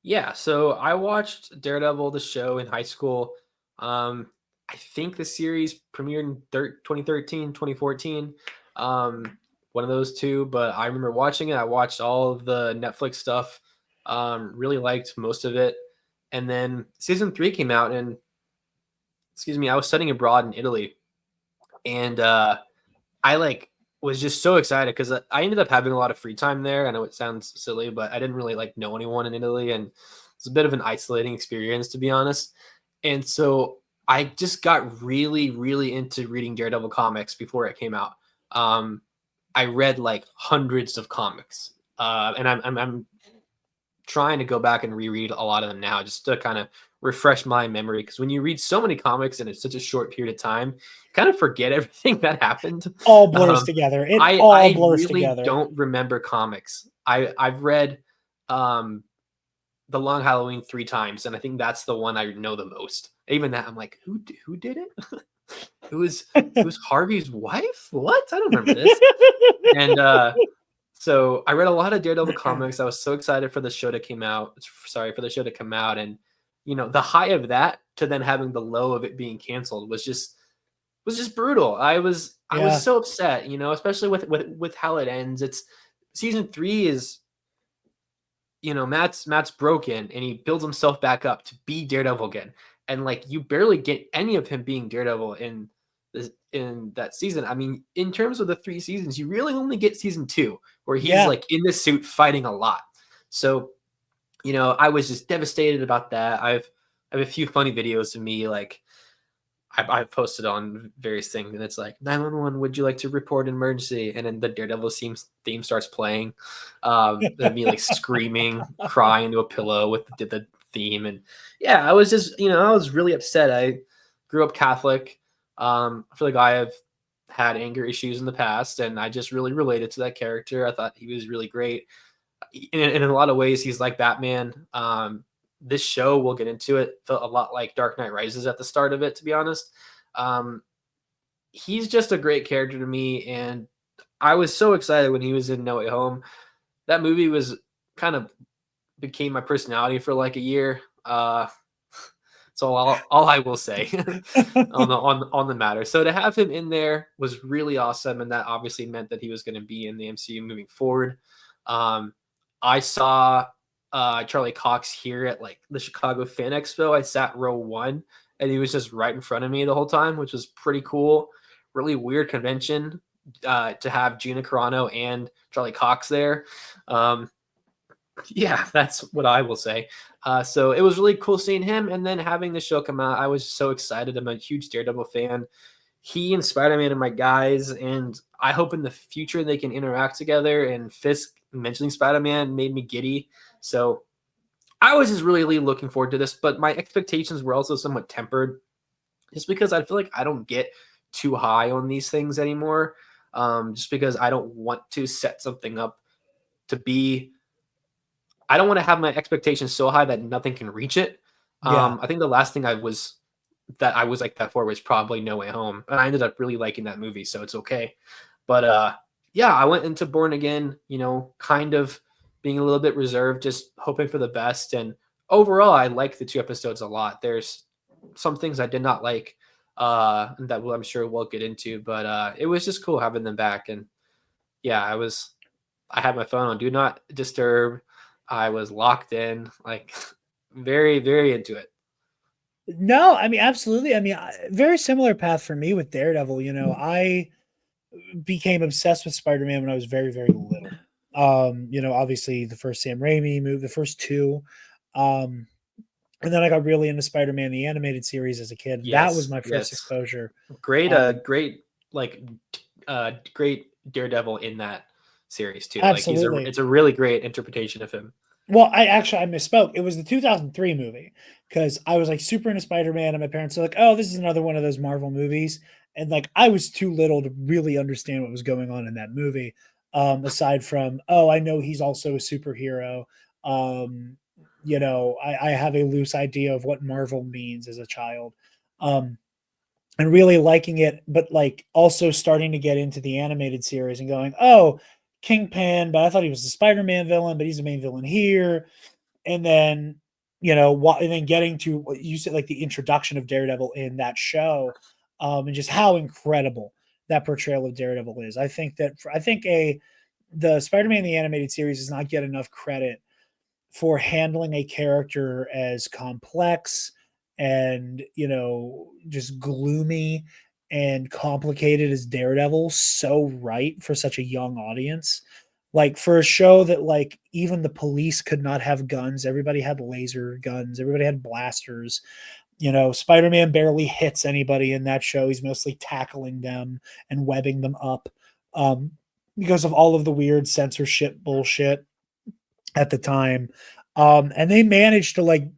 Yeah, so I watched Daredevil, the show, in high school. I think the series premiered in 2013, 2014. One of those two, but I remember watching it. I watched all of the Netflix stuff. Really liked most of it. And then season 3 came out, and I was studying abroad in Italy. And I like was just so excited because I ended up having a lot of free time there. I know it sounds silly, but I didn't really like know anyone in Italy, and it's a bit of an isolating experience, to be honest. And so I just got really, really into reading Daredevil comics before it came out. I read like hundreds of comics, and I'm trying to go back and reread a lot of them now just to kind of refresh my memory, because when you read so many comics in such a short period of time, you kind of forget everything that happened. All blurs together. I blurs really together. don't remember comics. I've read The Long Halloween 3 times, and I think that's the one I know the most. Even that, I'm like, who did it? Who's Harvey's wife? What? I don't remember this. And so I read a lot of Daredevil comics. I was so excited for the show to come out. And the high of that to then having the low of it being canceled was just brutal. I was so upset, especially with how it ends. It's season 3 is, Matt's broken and he builds himself back up to be Daredevil again. And like, you barely get any of him being Daredevil in that season. I mean, in terms of the 3 seasons, you really only get season 2 where he's like in the suit fighting a lot. So, I was just devastated about that. I have a few funny videos of me, like I've posted on various things, and it's like 911, would you like to report an emergency? And then the Daredevil theme starts playing. And me like screaming, crying into a pillow with the theme. And yeah, I was just, I was really upset. I grew up Catholic. I feel like I have had anger issues in the past, and I just really related to that character. I thought he was really great. In a lot of ways, he's like Batman. This show, we'll get into it, felt a lot like Dark Knight Rises at the start of it, to be honest. He's just a great character to me, and I was so excited when he was in No Way Home. That movie was kind of became my personality for like a year. So all I will say on the matter. So to have him in there was really awesome, and that obviously meant that he was going to be in the MCU moving forward. I saw Charlie Cox here at like the Chicago Fan Expo. I sat row 1, and he was just right in front of me the whole time, which was pretty cool. Really weird convention to have Gina Carano and Charlie Cox there. Yeah, that's what I will say. So it was really cool seeing him, and then having the show come out. I was so excited. I'm a huge Daredevil fan. He and Spider-Man are my guys, and I hope in the future they can interact together. And Fisk mentioning Spider-Man made me giddy. So I was just really looking forward to this, but my expectations were also somewhat tempered just because I feel like I don't get too high on these things anymore. Just because I don't want to set something up to be, I don't want to have my expectations so high that nothing can reach it. I think the last thing I was like that for was probably No Way Home, and I ended up really liking that movie, so it's okay. But yeah, I went into Born Again, kind of being a little bit reserved, just hoping for the best. And overall, I liked the 2 episodes a lot. There's some things I did not like that I'm sure we'll get into, but it was just cool having them back. And yeah, I had my phone on Do Not Disturb. I was locked in, like very, very into it. No, I mean, absolutely. I mean, very similar path for me with Daredevil. I became obsessed with Spider-Man when I was very, very little. Obviously the first Sam Raimi movie, the first two. And then I got really into Spider-Man, the animated series as a kid. Yes, that was my first exposure. Great, great Daredevil in that series too. Absolutely. Like it's a really great interpretation of him. Well, I misspoke. It was the 2003 movie because I was like super into Spider-Man, and my parents were like, "Oh, this is another one of those Marvel movies," and like I was too little to really understand what was going on in that movie. Aside from, oh, I know he's also a superhero. I have a loose idea of what Marvel means as a child. And really liking it, but like also starting to get into the animated series and going, oh, Kingpin, but I thought he was the Spider-Man villain, but he's the main villain here. And then, and then getting to what you said, like the introduction of Daredevil in that show, and just how incredible that portrayal of Daredevil is. I think the Spider-Man the animated series does not get enough credit for handling a character as complex and just gloomy and complicated as Daredevil so right for such a young audience. Like for a show that like even the police could not have guns, everybody had laser guns, everybody had blasters. Spider-Man barely hits anybody in that show. He's mostly tackling them and webbing them up because of all of the weird censorship bullshit at the time. And they managed to like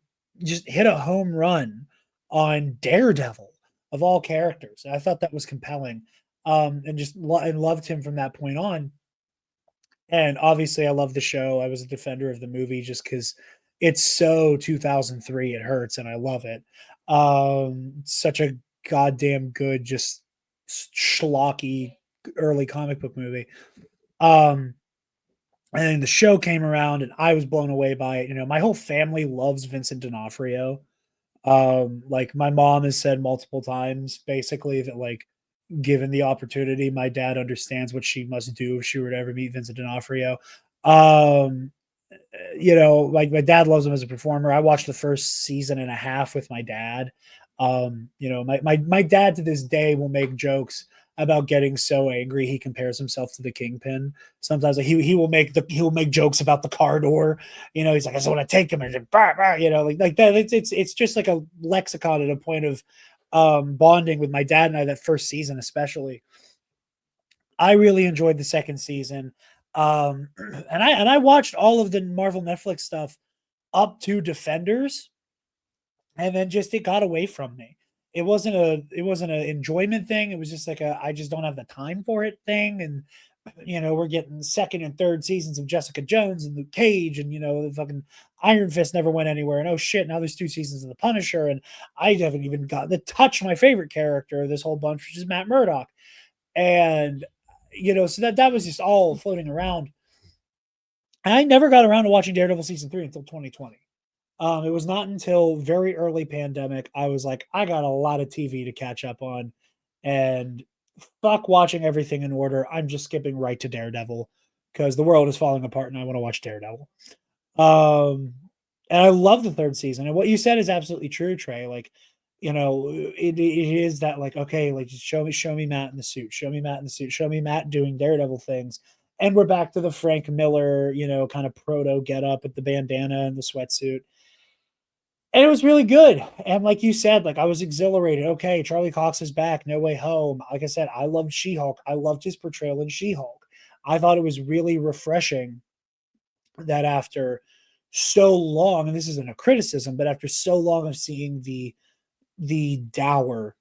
just hit a home run on Daredevil of all characters. And I thought that was compelling. And just and loved him from that point on. And obviously I love the show. I was a defender of the movie just because it's so 2003. It hurts and I love it. Such a goddamn good, just schlocky early comic book movie. And then the show came around and I was blown away by it. My whole family loves Vincent D'Onofrio. Like my mom has said multiple times, basically, that like, given the opportunity, my dad understands what she must do if she were to ever meet Vincent D'Onofrio. Like my dad loves him as a performer. I watched the first season and a half with my dad. My dad to this day will make jokes about getting so angry he compares himself to the Kingpin. Sometimes like, he will make jokes about the car door. He's like, I just want to take him and like that. It's just like a lexicon at a point of bonding with my dad and I that first season especially. I really enjoyed the second season. And I watched all of the Marvel Netflix stuff up to Defenders, and then just it got away from me. It wasn't an enjoyment thing. It was just like I just don't have the time for it thing. And we're getting second and third seasons of Jessica Jones and Luke Cage, and the fucking Iron Fist never went anywhere. And oh shit, now there's 2 seasons of The Punisher, and I haven't even gotten to touch my favorite character of this whole bunch, which is Matt Murdock. And so that was just all floating around. And I never got around to watching Daredevil season 3 until 2020. It was not until very early pandemic I was like, I got a lot of TV to catch up on, and fuck watching everything in order. I'm just skipping right to Daredevil because the world is falling apart and I want to watch Daredevil. And I love the third season. And what you said is absolutely true, Trey. Like, it is that like, okay, like just show me Matt in the suit, show me Matt in the suit, show me Matt doing Daredevil things. And we're back to the Frank Miller, kind of proto get up with the bandana and the sweatsuit. And it was really good. And like you said, like I was exhilarated. Okay, Charlie Cox is back. No Way Home. Like I said, I loved She-Hulk. I loved his portrayal in She-Hulk. I thought it was really refreshing that after so long, and this isn't a criticism, but after so long of seeing the dour,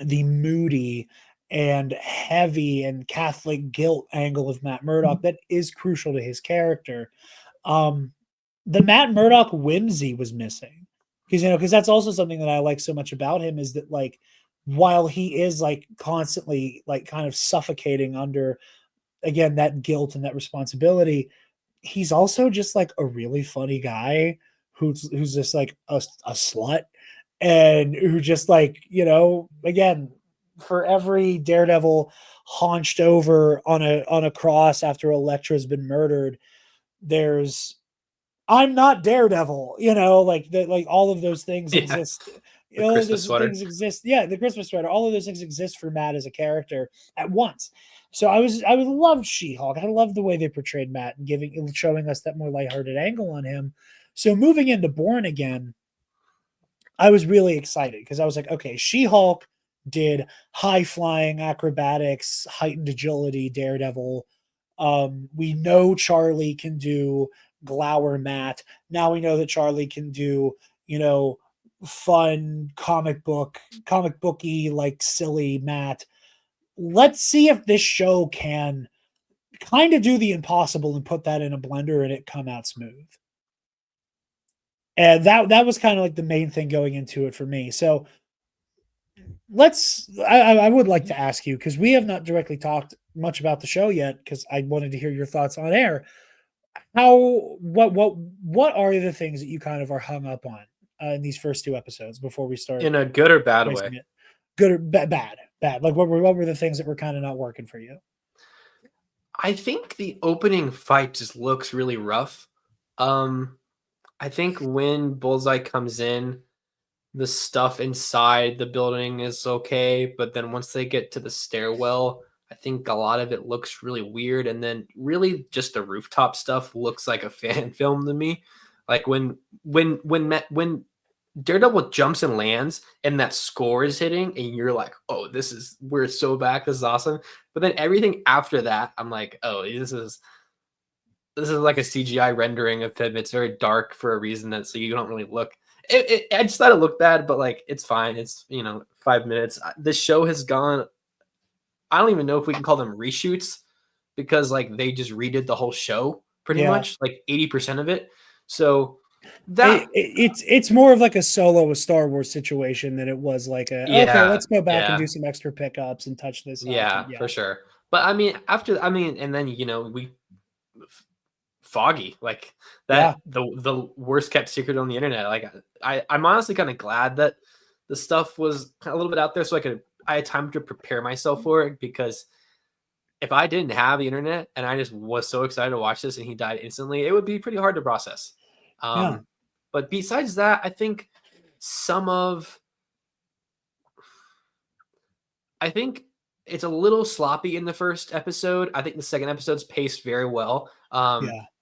the moody and heavy and Catholic guilt angle of Matt Murdock that is crucial to his character. The Matt Murdock whimsy was missing because that's also something that I like so much about him is that like while he is like constantly like kind of suffocating under again that guilt and that responsibility, he's also just like a really funny guy who's just like a slut and who just like again for every Daredevil haunched over on a cross after Elektra's been murdered, there's I'm not Daredevil, like all of those things exist, all of Christmas those sweater. things exist. Yeah, the Christmas sweater. All of those things exist for Matt as a character at once. So I loved She-Hulk. I love the way they portrayed Matt and showing us that more lighthearted angle on him. So moving into Born Again, I was really excited because I was like, okay, She-Hulk did high flying acrobatics, heightened agility, Daredevil. We know Charlie can do glower Matt. Now we know that Charlie can do, fun comic booky, like silly Matt. Let's see if this show can kind of do the impossible and put that in a blender and it come out smooth. And that was kind of like the main thing going into it for me. So I would like to ask you, because we have not directly talked much about the show yet, because I wanted to hear your thoughts on air. What are the things that you kind of are hung up on in these first 2 episodes before we start? In a good or bad way? It? Good or bad? Like what were the things that were kind of not working for you? I think the opening fight just looks really rough. I think when Bullseye comes in, the stuff inside the building is okay, but then once they get to the stairwell, I think a lot of it looks really weird, and then really just the rooftop stuff looks like a fan film to me. Like when Daredevil jumps and lands and that score is hitting and you're like, oh, we're so back, this is awesome. But then everything after that, I'm like, oh, this is like a CGI rendering of him. It's very dark for a reason, that so you don't really look. I just thought it looked bad, but like it's fine. It's 5 minutes. This show has gone. I don't even know if we can call them reshoots, because like they just redid the whole show pretty much, like 80% of it. So that it's more of like a Solo, a Star Wars situation than it was like okay, let's go back and do some extra pickups and touch this up. For sure. But I mean, and then we Foggy, like that, the worst kept secret on the internet. Like I'm honestly kind of glad that the stuff was a little bit out there, so I had time to prepare myself for it, because if I didn't have the internet and I just was so excited to watch this and he died instantly, it would be pretty hard to process. But besides that, I think it's a little sloppy in the first episode. I think the second episode's paced very well.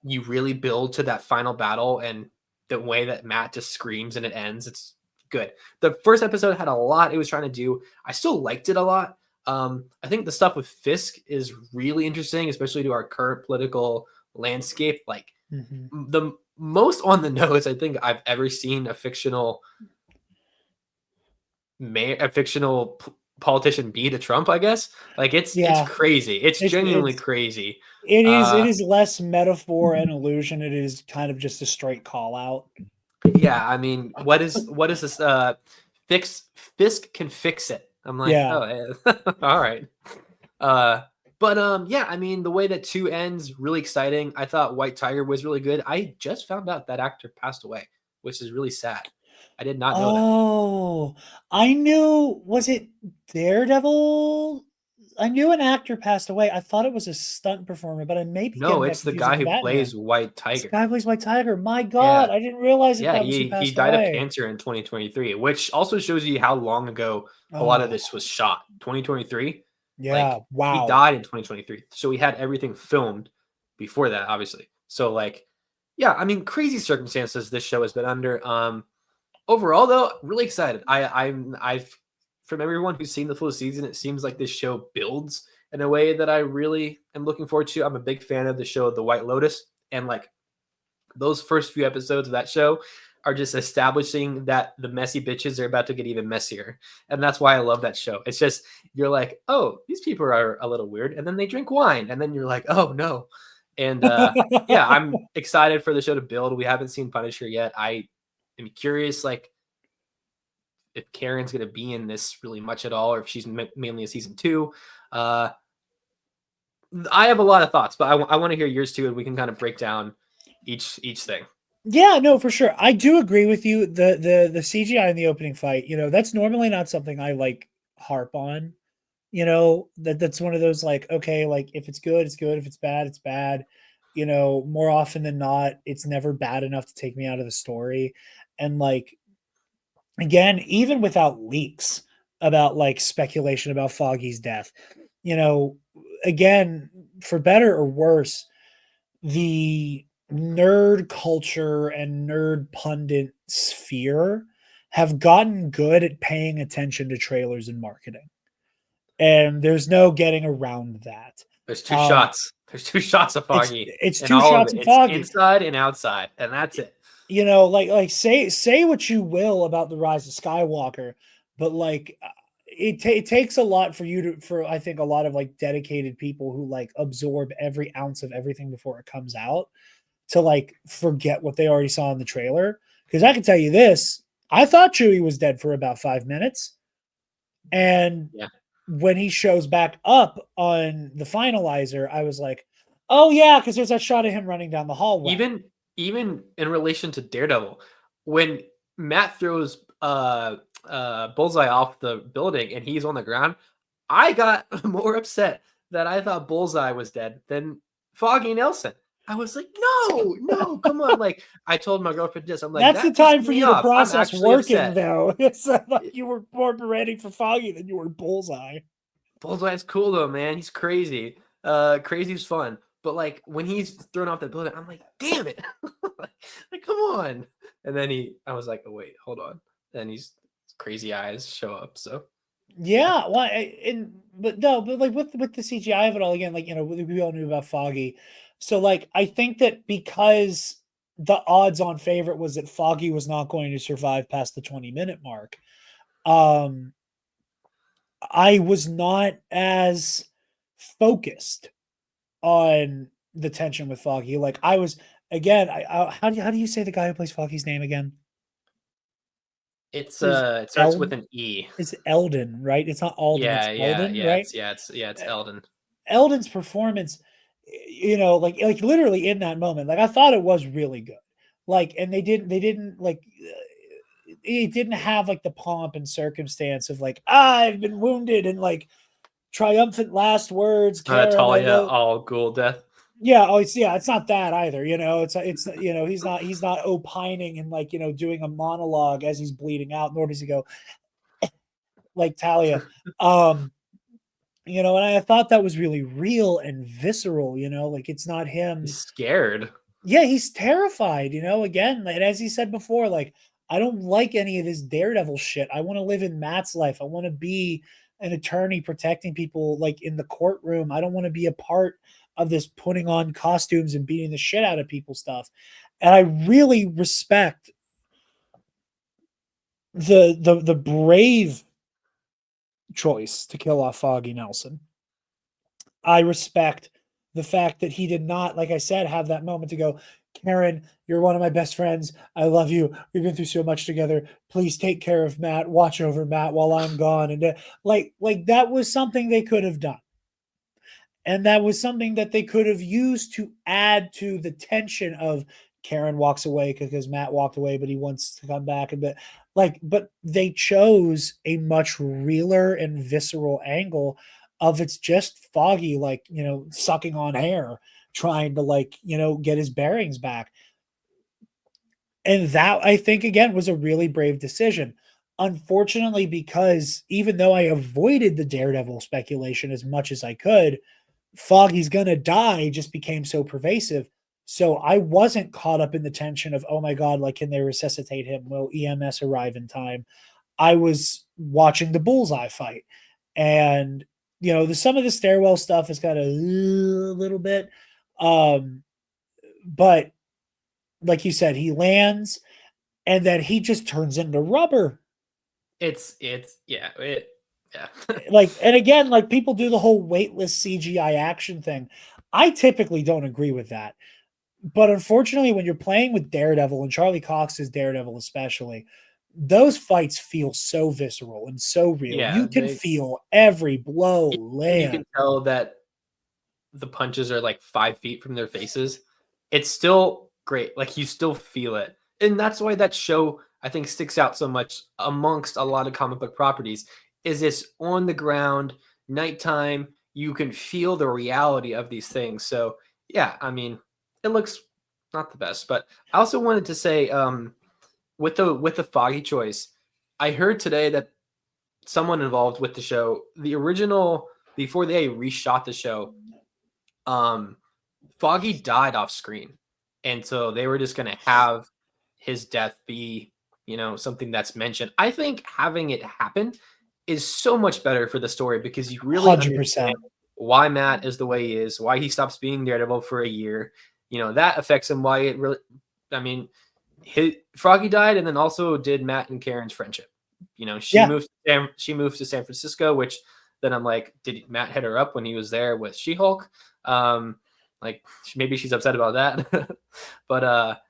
You really build to that final battle, and the way that Matt just screams and it ends, it's good. The first episode had a lot it was trying to do. I still liked it a lot. I think the stuff with Fisk is really interesting, especially to our current political landscape. Like the most on the nose I think I've ever seen a fictional politician be to Trump, I guess. Like it's crazy. It's genuinely crazy. It is less metaphor and illusion. It is kind of just a straight call out. Yeah, I mean, what is this? Fisk can fix it. I'm like, oh, all right. But I mean, the way that 2 ends, really exciting. I thought White Tiger was really good. I just found out that actor passed away, which is really sad. I did not know that. Oh, I knew. Was it Daredevil? I knew an actor passed away. I thought it was a stunt performer, but I maybe no. It's the guy who plays White Tiger. The guy who plays White Tiger. My God, I didn't realize that was he died of cancer in 2023, which also shows you how long ago a lot of this was shot. 2023. Yeah, wow. He died in 2023, so he had everything filmed before that, obviously. So I mean, crazy circumstances this show has been under. Overall, though, really excited. I've from everyone who's seen the full season, it seems like this show builds in a way that I really am looking forward to. I'm a big fan of the show The White Lotus, and like those first few episodes of that show are just establishing that the messy bitches are about to get even messier, and that's why I love that show. It's just you're like, oh, these people are a little weird, and then they drink wine, and then you're like, oh no, and I'm excited for the show to build. We haven't seen Punisher yet. I'm curious, like, if Karen's going to be in this really much at all, or if she's mainly a season 2. I have a lot of thoughts, but I want to hear yours too, and we can kind of break down each thing. Yeah, no, for sure. I do agree with you. The CGI in the opening fight, that's normally not something I like harp on. That's one of those like, okay, like if it's good, it's good. If it's bad, it's bad. More often than not, it's never bad enough to take me out of the story. And like, again, even without leaks about like speculation about Foggy's death, again, for better or worse, the nerd culture and nerd pundit sphere have gotten good at paying attention to trailers and marketing. And there's no getting around that. There's two shots. There's two shots of Foggy. It's two shots of Foggy. It's inside and outside, and that's it. Like say what you will about the Rise of Skywalker, but like it takes a lot for I think a lot of like dedicated people who like absorb every ounce of everything before it comes out to like forget what they already saw in the trailer. Because I can tell you this, I thought Chewie was dead for about 5 minutes, and when he shows back up on the finalizer, I was like, oh yeah, because there's that shot of him running down the hallway. Even in relation to Daredevil, when Matt throws Bullseye off the building and he's on the ground, I got more upset that I thought Bullseye was dead than Foggy Nelson. I was like, no, come on. Like, I told my girlfriend this. I'm like, that's the time for you to process working, upset. though. It's like you were more ready for Foggy than you were Bullseye. Bullseye's cool, though, man. He's crazy. Crazy's fun. But, like, when he's thrown off the building, I'm like, damn it. like, come on. And then I was like, oh, wait, hold on. And crazy eyes show up, so. Yeah, well, but like with the CGI of it all, again, like, we all knew about Foggy. So, like, I think that because the odds-on favorite was that Foggy was not going to survive past the 20-minute mark, I was not as focused on the tension with Foggy. Like, I was, again, how do you say the guy who plays Foggy's name again? It starts with an E. It's Eldon, right? It's not Alden. It's Eldon, right? It's Eldon. Eldon's performance, like literally in that moment, like I thought it was really good. Like, and they didn't like, it didn't have like the pomp and circumstance of like, I've been wounded and like triumphant last words. Talia, all ghoul death. Yeah, it's not that either. It's he's not opining and like doing a monologue as he's bleeding out, nor does he go like Talia. And I thought that was really real and visceral. Like it's not him. He's scared. Yeah, he's terrified. Again, and as he said before, like I don't like any of this Daredevil shit. I want to live in Matt's life. I want to be an attorney protecting people like in the courtroom. I don't want to be a part of this putting on costumes and beating the shit out of people stuff. And I really respect the brave choice to kill off Foggy Nelson. I respect the fact that he did not, like I said, have that moment to go, Karen, you're one of my best friends. I love you. We've been through so much together. Please take care of Matt. Watch over Matt while I'm gone. And like that was something they could have done. And that was something that they could have used to add to the tension of Karen walks away because Matt walked away, but he wants to come back. But they chose a much realer and visceral angle of it's just Foggy, like, sucking on air, trying to get his bearings back. And that, I think, again, was a really brave decision. Unfortunately, because even though I avoided the Daredevil speculation as much as I could, Foggy's gonna die just became so pervasive. So I wasn't caught up in the tension of, oh my God, like, can they resuscitate him? Will EMS arrive in time? I was watching the Bullseye fight. And, some of the stairwell stuff has got a little bit. But like you said, he lands and then he just turns into rubber. Yeah. And again, like people do the whole weightless CGI action thing. I typically don't agree with that. But unfortunately, when you're playing with Daredevil and Charlie Cox's Daredevil especially, those fights feel so visceral and so real. Yeah, you can feel every blow land. You can tell that the punches are like 5 feet from their faces. It's still great. Like you still feel it. And that's why that show, I think, sticks out so much amongst a lot of comic book properties. Is this on the ground, nighttime, you can feel the reality of these things. So yeah, I mean, it looks not the best, but I also wanted to say, with the Foggy choice, I heard today that someone involved with the show, the original, before they reshot the show, Foggy died off screen. And so they were just going to have his death be, something that's mentioned. I think having it happen is so much better for the story because you really 100%. understand why Matt is the way he is, why he stops being Daredevil for a year. That affects him, why it really, Froggy died, and then also did Matt and Karen's friendship. She moved to San Francisco, which then I'm like, did Matt hit her up when he was there with She-Hulk? Maybe she's upset about that. But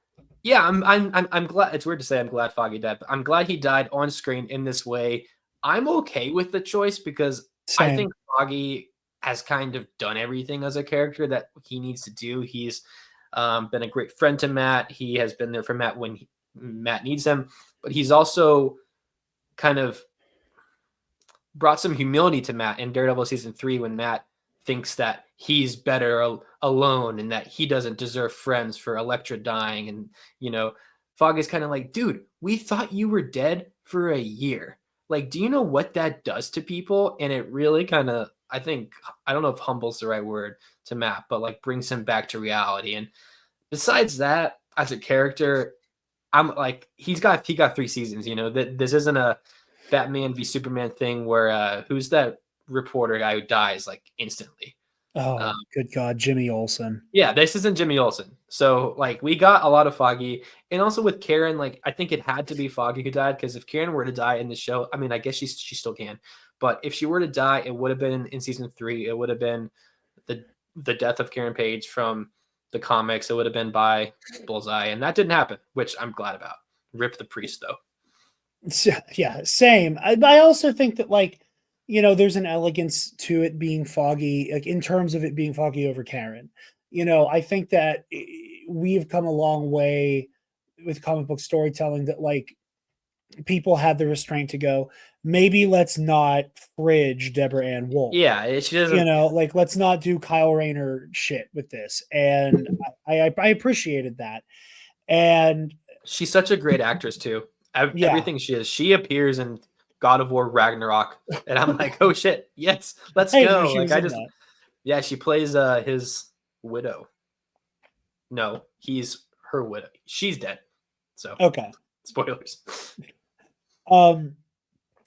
yeah, I'm glad. It's weird to say I'm glad Foggy died, but I'm glad he died on screen in this way. I'm okay with the choice because I think Foggy has kind of done everything as a character that he needs to do. He's been a great friend to Matt. He has been there for Matt when Matt needs him, but he's also kind of brought some humility to Matt in Daredevil season 3 when Matt thinks that he's better alone and that he doesn't deserve friends for Elektra dying. And, Foggy's kind of like, dude, we thought you were dead for a year. Like, do you know what that does to people? And it really kind of, I don't know if humble's the right word to Matt, but like brings him back to reality. And besides that, as a character, I'm like, he got 3 seasons, that this isn't a Batman v Superman thing where who's that reporter guy who dies like instantly? Oh, good God, Jimmy Olsen. Yeah, this isn't Jimmy Olsen. So like we got a lot of Foggy, and also with Karen, like I think it had to be Foggy who died, because if Karen were to die in the show, I mean, I guess she still can, but if she were to die, it would have been in season 3. It would have been the death of Karen Page from the comics. It would have been by Bullseye, and that didn't happen, which I'm glad about. Rip the priest though. Yeah, same. I also think that there's an elegance to it being Foggy, like in terms of it being Foggy over Karen. I think that we've come a long way with comic book storytelling that people had the restraint to go, maybe let's not fridge Deborah Ann Woll. Yeah, she doesn't. Let's not do Kyle Rayner shit with this. And I appreciated that. And she's such a great actress too. Everything she is. She appears in God of War Ragnarok, and I'm like, oh shit, yes, let's go. Yeah, she plays his widow. No, he's her widow. She's dead. So okay, spoilers. But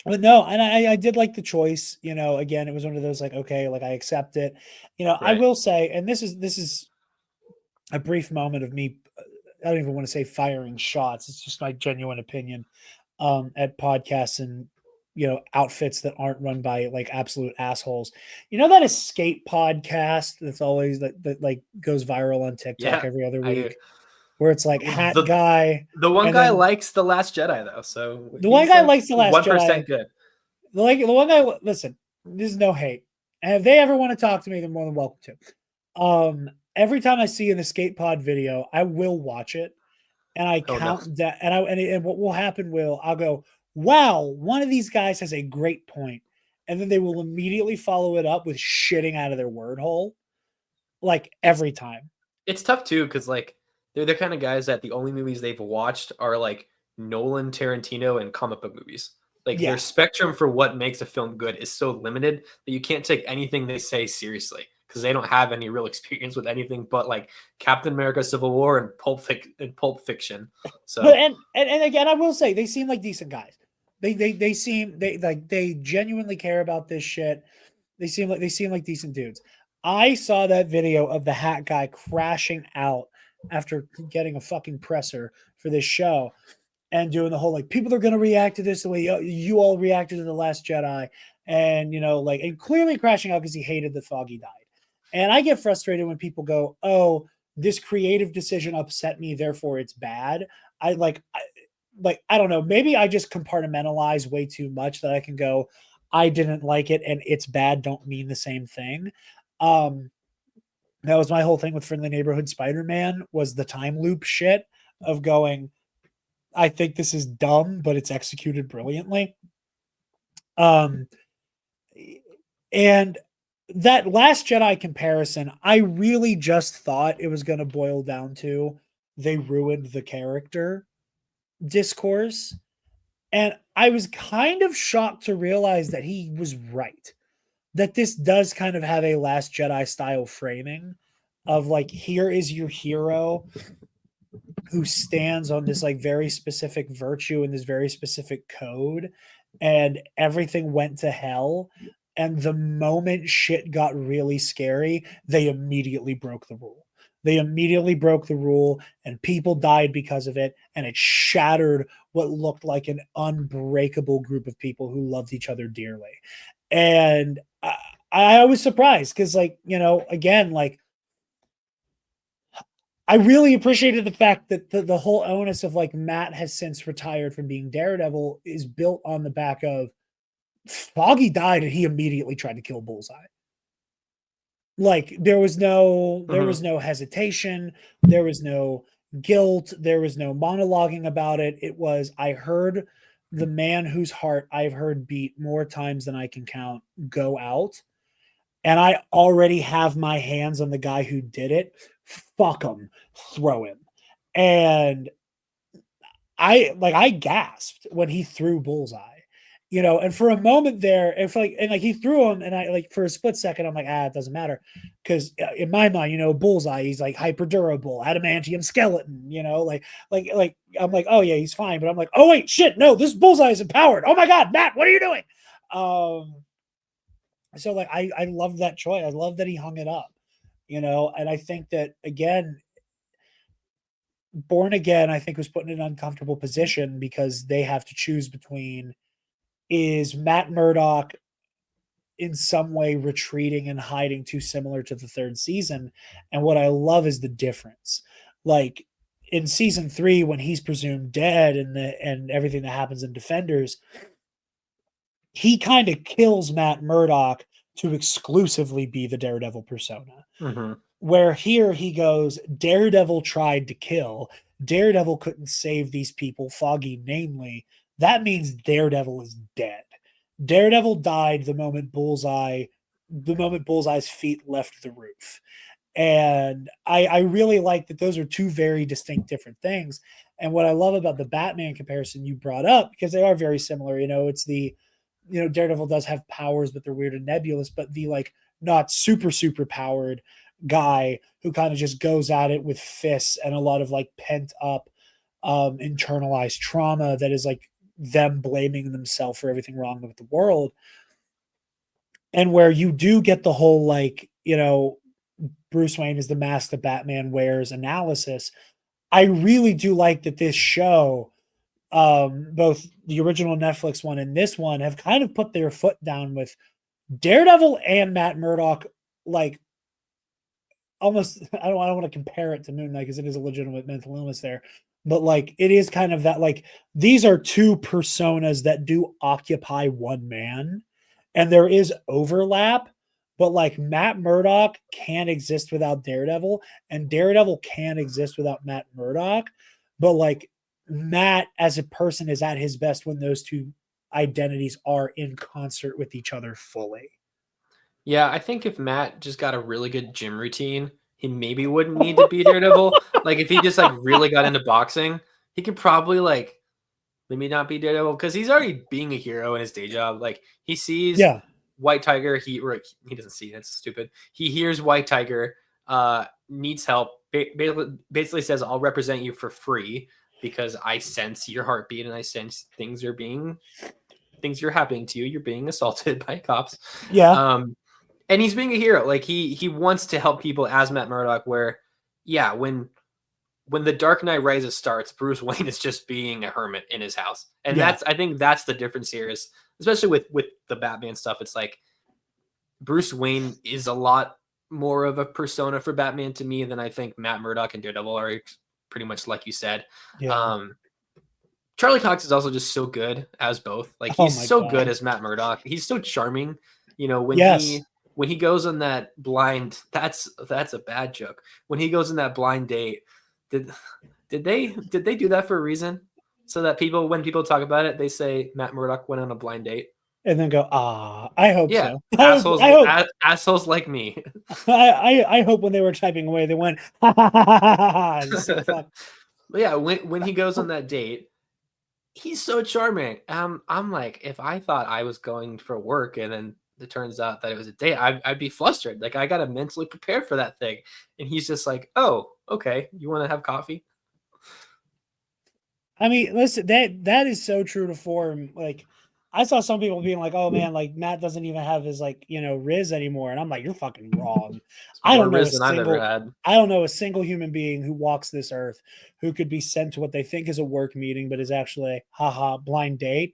no, and I did like the choice. Again, it was one of those okay, I accept it. Right. I will say, and this is a brief moment of me. I don't even want to say firing shots. It's just my genuine opinion at podcasts and outfits that aren't run by absolute assholes. That Escape podcast that's always that goes viral on TikTok every other week, where it's hat guy. The one guy likes The Last Jedi though, so the one guy likes The Last 1% good. The one guy. Listen, there's no hate, and if they ever want to talk to me, they're more than welcome to. Every time I see an Escape Pod video, I will watch it, and I count that, and what will happen I'll go, wow, one of these guys has a great point, and then they will immediately follow it up with shitting out of their word hole, every time. It's tough too, because they're the kind of guys that the only movies they've watched are Nolan, Tarantino, and comic book movies. Their spectrum for what makes a film good is so limited that you can't take anything they say seriously, because they don't have any real experience with anything but Captain America: Civil War and Pulp Fiction. So, and again, I will say they seem like decent guys. They seem they genuinely care about this shit. They seem like decent dudes. I saw that video of the hat guy crashing out after getting a fucking presser for this show and doing the whole people are going to react to this the way you all reacted to The Last Jedi, and and clearly crashing out because he hated that Foggy died. And I get frustrated when people go, oh, this creative decision upset me, therefore it's bad. I don't know, maybe I just compartmentalize way too much that I can go, I didn't like it and it's bad don't mean the same thing. That was my whole thing with Friendly Neighborhood Spider-Man, was the time loop shit of going, I think this is dumb, but it's executed brilliantly. And that Last Jedi comparison, I really just thought it was going to boil down to they ruined the character discourse. And I was kind of shocked to realize that he was right. That this does kind of have a Last Jedi style framing of like, here is your hero who stands on this like very specific virtue and this very specific code, and everything went to hell. And the moment shit got really scary, they immediately broke the rule. They immediately broke the rule, and people died because of it. And it shattered what looked like an unbreakable group of people who loved each other dearly. And I was surprised because, like, you know, again, like, I really appreciated the fact that the whole onus of like Matt has since retired from being Daredevil is built on the back of Foggy died and he immediately tried to kill Bullseye. Like there was no hesitation, there was no guilt, there was no monologuing about it. It was, I heard the man whose heart I've heard beat more times than I can count go out, and I already have my hands on the guy who did it. Fuck him, throw him. And I gasped when he threw Bullseye, you know, and for a moment there, if like, and like he threw him, and I like for a split second, I'm like, it doesn't matter. Because in my mind, you know, Bullseye, he's like hyper durable, adamantium skeleton, you know, like I'm like, oh yeah, he's fine. But I'm like, oh wait, shit, no, this Bullseye is empowered. Oh my God, Matt, what are you doing? So like, I love that choice. I love that he hung it up, you know, and I think that again, Born Again, I think, was put in an uncomfortable position because they have to choose between, is Matt Murdock in some way retreating and hiding too similar to the third season? And what I love is the difference. Like in season 3, when he's presumed dead and everything that happens in Defenders, he kind of kills Matt Murdock to exclusively be the Daredevil persona. Mm-hmm. Where here he goes, Daredevil tried to kill. Daredevil couldn't save these people, Foggy namely. That means Daredevil is dead. Daredevil died the moment Bullseye's feet left the roof. And I really like that those are two very distinct different things. And what I love about the Batman comparison you brought up, because they are very similar, you know, it's the, you know, Daredevil does have powers, but they're weird and nebulous, but the like not super powered guy who kind of just goes at it with fists and a lot of like pent up internalized trauma that is like them blaming themselves for everything wrong with the world. And where you do get the whole like, you know, Bruce Wayne is the mask that Batman wears analysis. I really do like that this show, both the original Netflix one and this one, have kind of put their foot down with Daredevil and Matt Murdock, like almost, I don't want to compare it to Moon Knight because it is a legitimate mental illness there, but like it is kind of that, like these are two personas that do occupy one man, and there is overlap, but like Matt Murdock can't exist without Daredevil, and Daredevil can't exist without Matt Murdock. But like Matt as a person is at his best when those two identities are in concert with each other fully. Yeah, I think if Matt just got a really good gym routine, he maybe wouldn't need to be Daredevil. Like if he just like really got into boxing, he could probably like maybe not be Daredevil because he's already being a hero in his day job. Like he sees White Tiger, he doesn't see, that's stupid. He hears White Tiger needs help. Basically says, I'll represent you for free because I sense your heartbeat and I sense things are happening to you. You're being assaulted by cops. Yeah. And he's being a hero. Like he wants to help people as Matt Murdock, where when the Dark Knight Rises starts, Bruce Wayne is just being a hermit in his house. And I think that's the difference here, is especially with the Batman stuff. It's like Bruce Wayne is a lot more of a persona for Batman to me than I think Matt Murdock and Daredevil are, pretty much like you said. Yeah. Charlie Cox is also just so good as both. Like he's so good as Matt Murdock. He's so charming. You know, when he goes on that blind, that's a bad joke. When he goes on that blind date, did they do that for a reason? So that when people talk about it, they say Matt Murdock went on a blind date. And then go, I hope so. Assholes like me. I hope when they were typing away, they went, ha ha ha ha ha. But yeah, when he goes on that date, He's so charming. I'm like, if I thought I was going for work and then it turns out that it was a date, I'd be flustered. Like I gotta mentally prepare for that thing. And he's just like, oh, okay, you want to have coffee? I mean, listen, that is so true to form. Like, I saw some people being like, "Oh man, like Matt doesn't even have his like Riz anymore," and I'm like, "You're fucking wrong." It's I more don't know a riz than I've ever single, had. I don't know a single human being who walks this earth who could be sent to what they think is a work meeting, but is actually a haha blind date,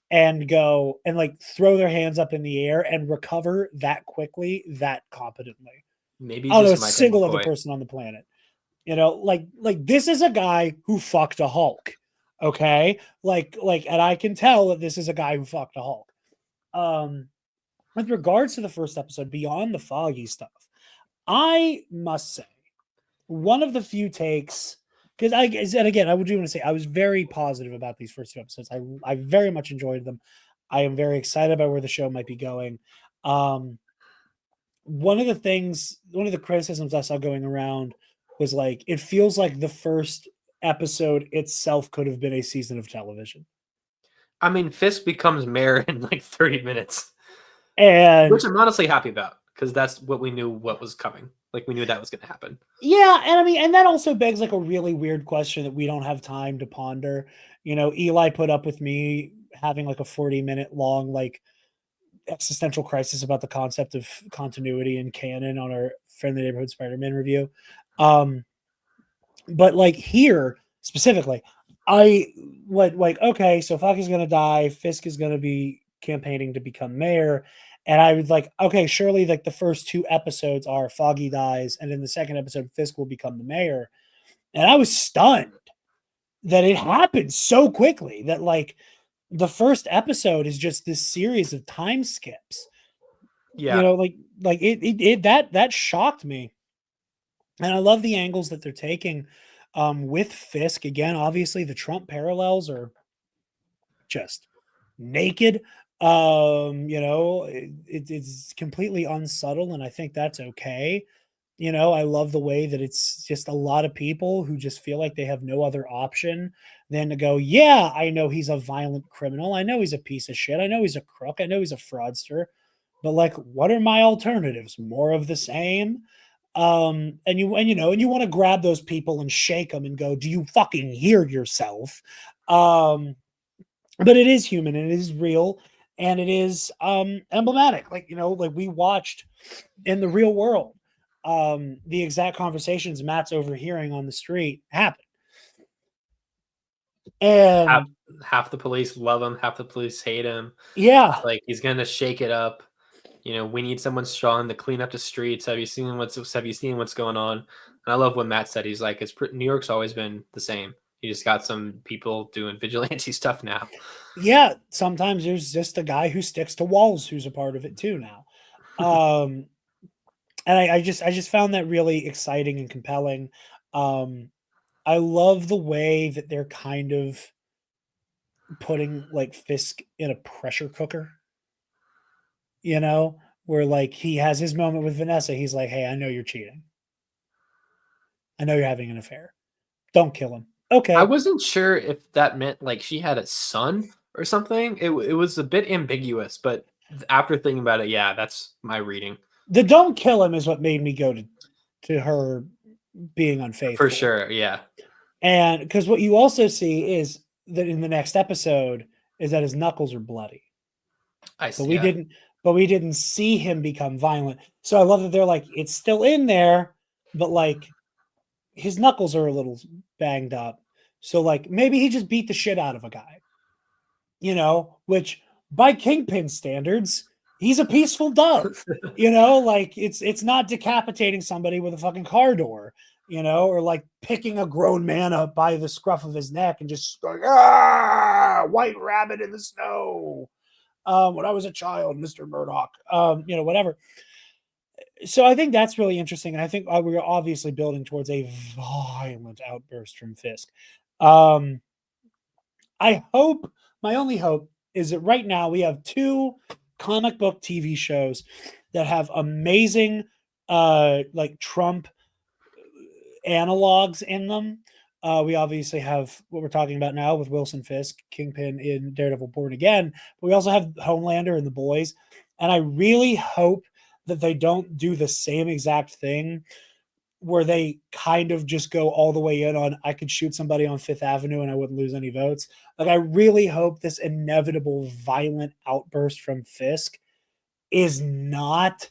and go and like throw their hands up in the air and recover that quickly, that competently. Maybe I don't know a just Michael single other McCoy. person on the planet. Like this is a guy who fucked a Hulk. Okay. And I can tell that this is a guy who fucked a Hulk. With regards to the first episode, beyond the foggy stuff, I must say, one of the few takes, because and again, I would do want to say I was very positive about these first two episodes. I very much enjoyed them. I am very excited about where the show might be going. One of the criticisms I saw going around was like, it feels like the first episode itself could have been a season of television. I mean, Fisk becomes mayor in like 30 minutes, And which I'm honestly happy about because that's what we knew what was coming. Like we knew that was going to happen. yeah, and I mean, and that also begs like a really weird question that we don't have time to ponder. Eli put up with me having like a 40-minute long like existential crisis about the concept of continuity and canon on our Friendly Neighborhood Spider-Man review. But like here specifically, I went like, okay, so Fuck is gonna die, Fisk is gonna be campaigning to become mayor. And I was like, okay, surely like the first two episodes are Foggy dies, and in the second episode, Fisk will become the mayor. And I was stunned that it happened so quickly that like the first episode is just this series of time skips. Yeah. Like it that shocked me. And I love the angles that they're taking with Fisk. Again, obviously the Trump parallels are just naked. It's completely unsubtle, and I think that's okay. I love the way that it's just a lot of people who just feel like they have no other option than to go, yeah, I know he's a violent criminal. I know he's a piece of shit. I know he's a crook. I know he's a fraudster. But like, what are my alternatives? More of the same. And you want to grab those people and shake them and go, do you fucking hear yourself? But it is human and it is real and it is emblematic. Like we watched in the real world the exact conversations Matt's overhearing on the street happen. And half the police love him, half the police hate him. Yeah, like he's gonna shake it up. We need someone strong to clean up the streets. Have you seen what's going on? And I love what Matt said. He's like, New York's always been the same. You just got some people doing vigilante stuff now. Yeah, sometimes there's just a guy who sticks to walls who's a part of it too now. And I just found that really exciting and compelling. I love the way that they're kind of putting like Fisk in a pressure cooker. Where like he has his moment with Vanessa. He's like, hey, I know you're cheating. I know you're having an affair. Don't kill him. Okay. I wasn't sure if that meant like she had a son or something. It was a bit ambiguous, but after thinking about it, yeah, that's my reading. The don't kill him is what made me go to her being unfaithful. For sure, yeah. And because what you also see is that in the next episode is that his knuckles are bloody. I see. But we didn't see him become violent. So I love that they're like, it's still in there, but like his knuckles are a little banged up. So like maybe he just beat the shit out of a guy. Which by Kingpin standards, he's a peaceful dove. Like it's not decapitating somebody with a fucking car door, or like picking a grown man up by the scruff of his neck and just going, white rabbit in the snow. When I was a child, Mr. Murdoch, whatever. So I think that's really interesting. And I think we're obviously building towards a violent outburst from Fisk. My only hope is that right now we have two comic book TV shows that have amazing like Trump analogs in them. We obviously have what we're talking about now with Wilson Fisk, Kingpin in Daredevil Born Again, but we also have Homelander and the boys. And I really hope that they don't do the same exact thing where they kind of just go all the way in on I could shoot somebody on Fifth Avenue and I wouldn't lose any votes. Like, I really hope this inevitable violent outburst from Fisk is not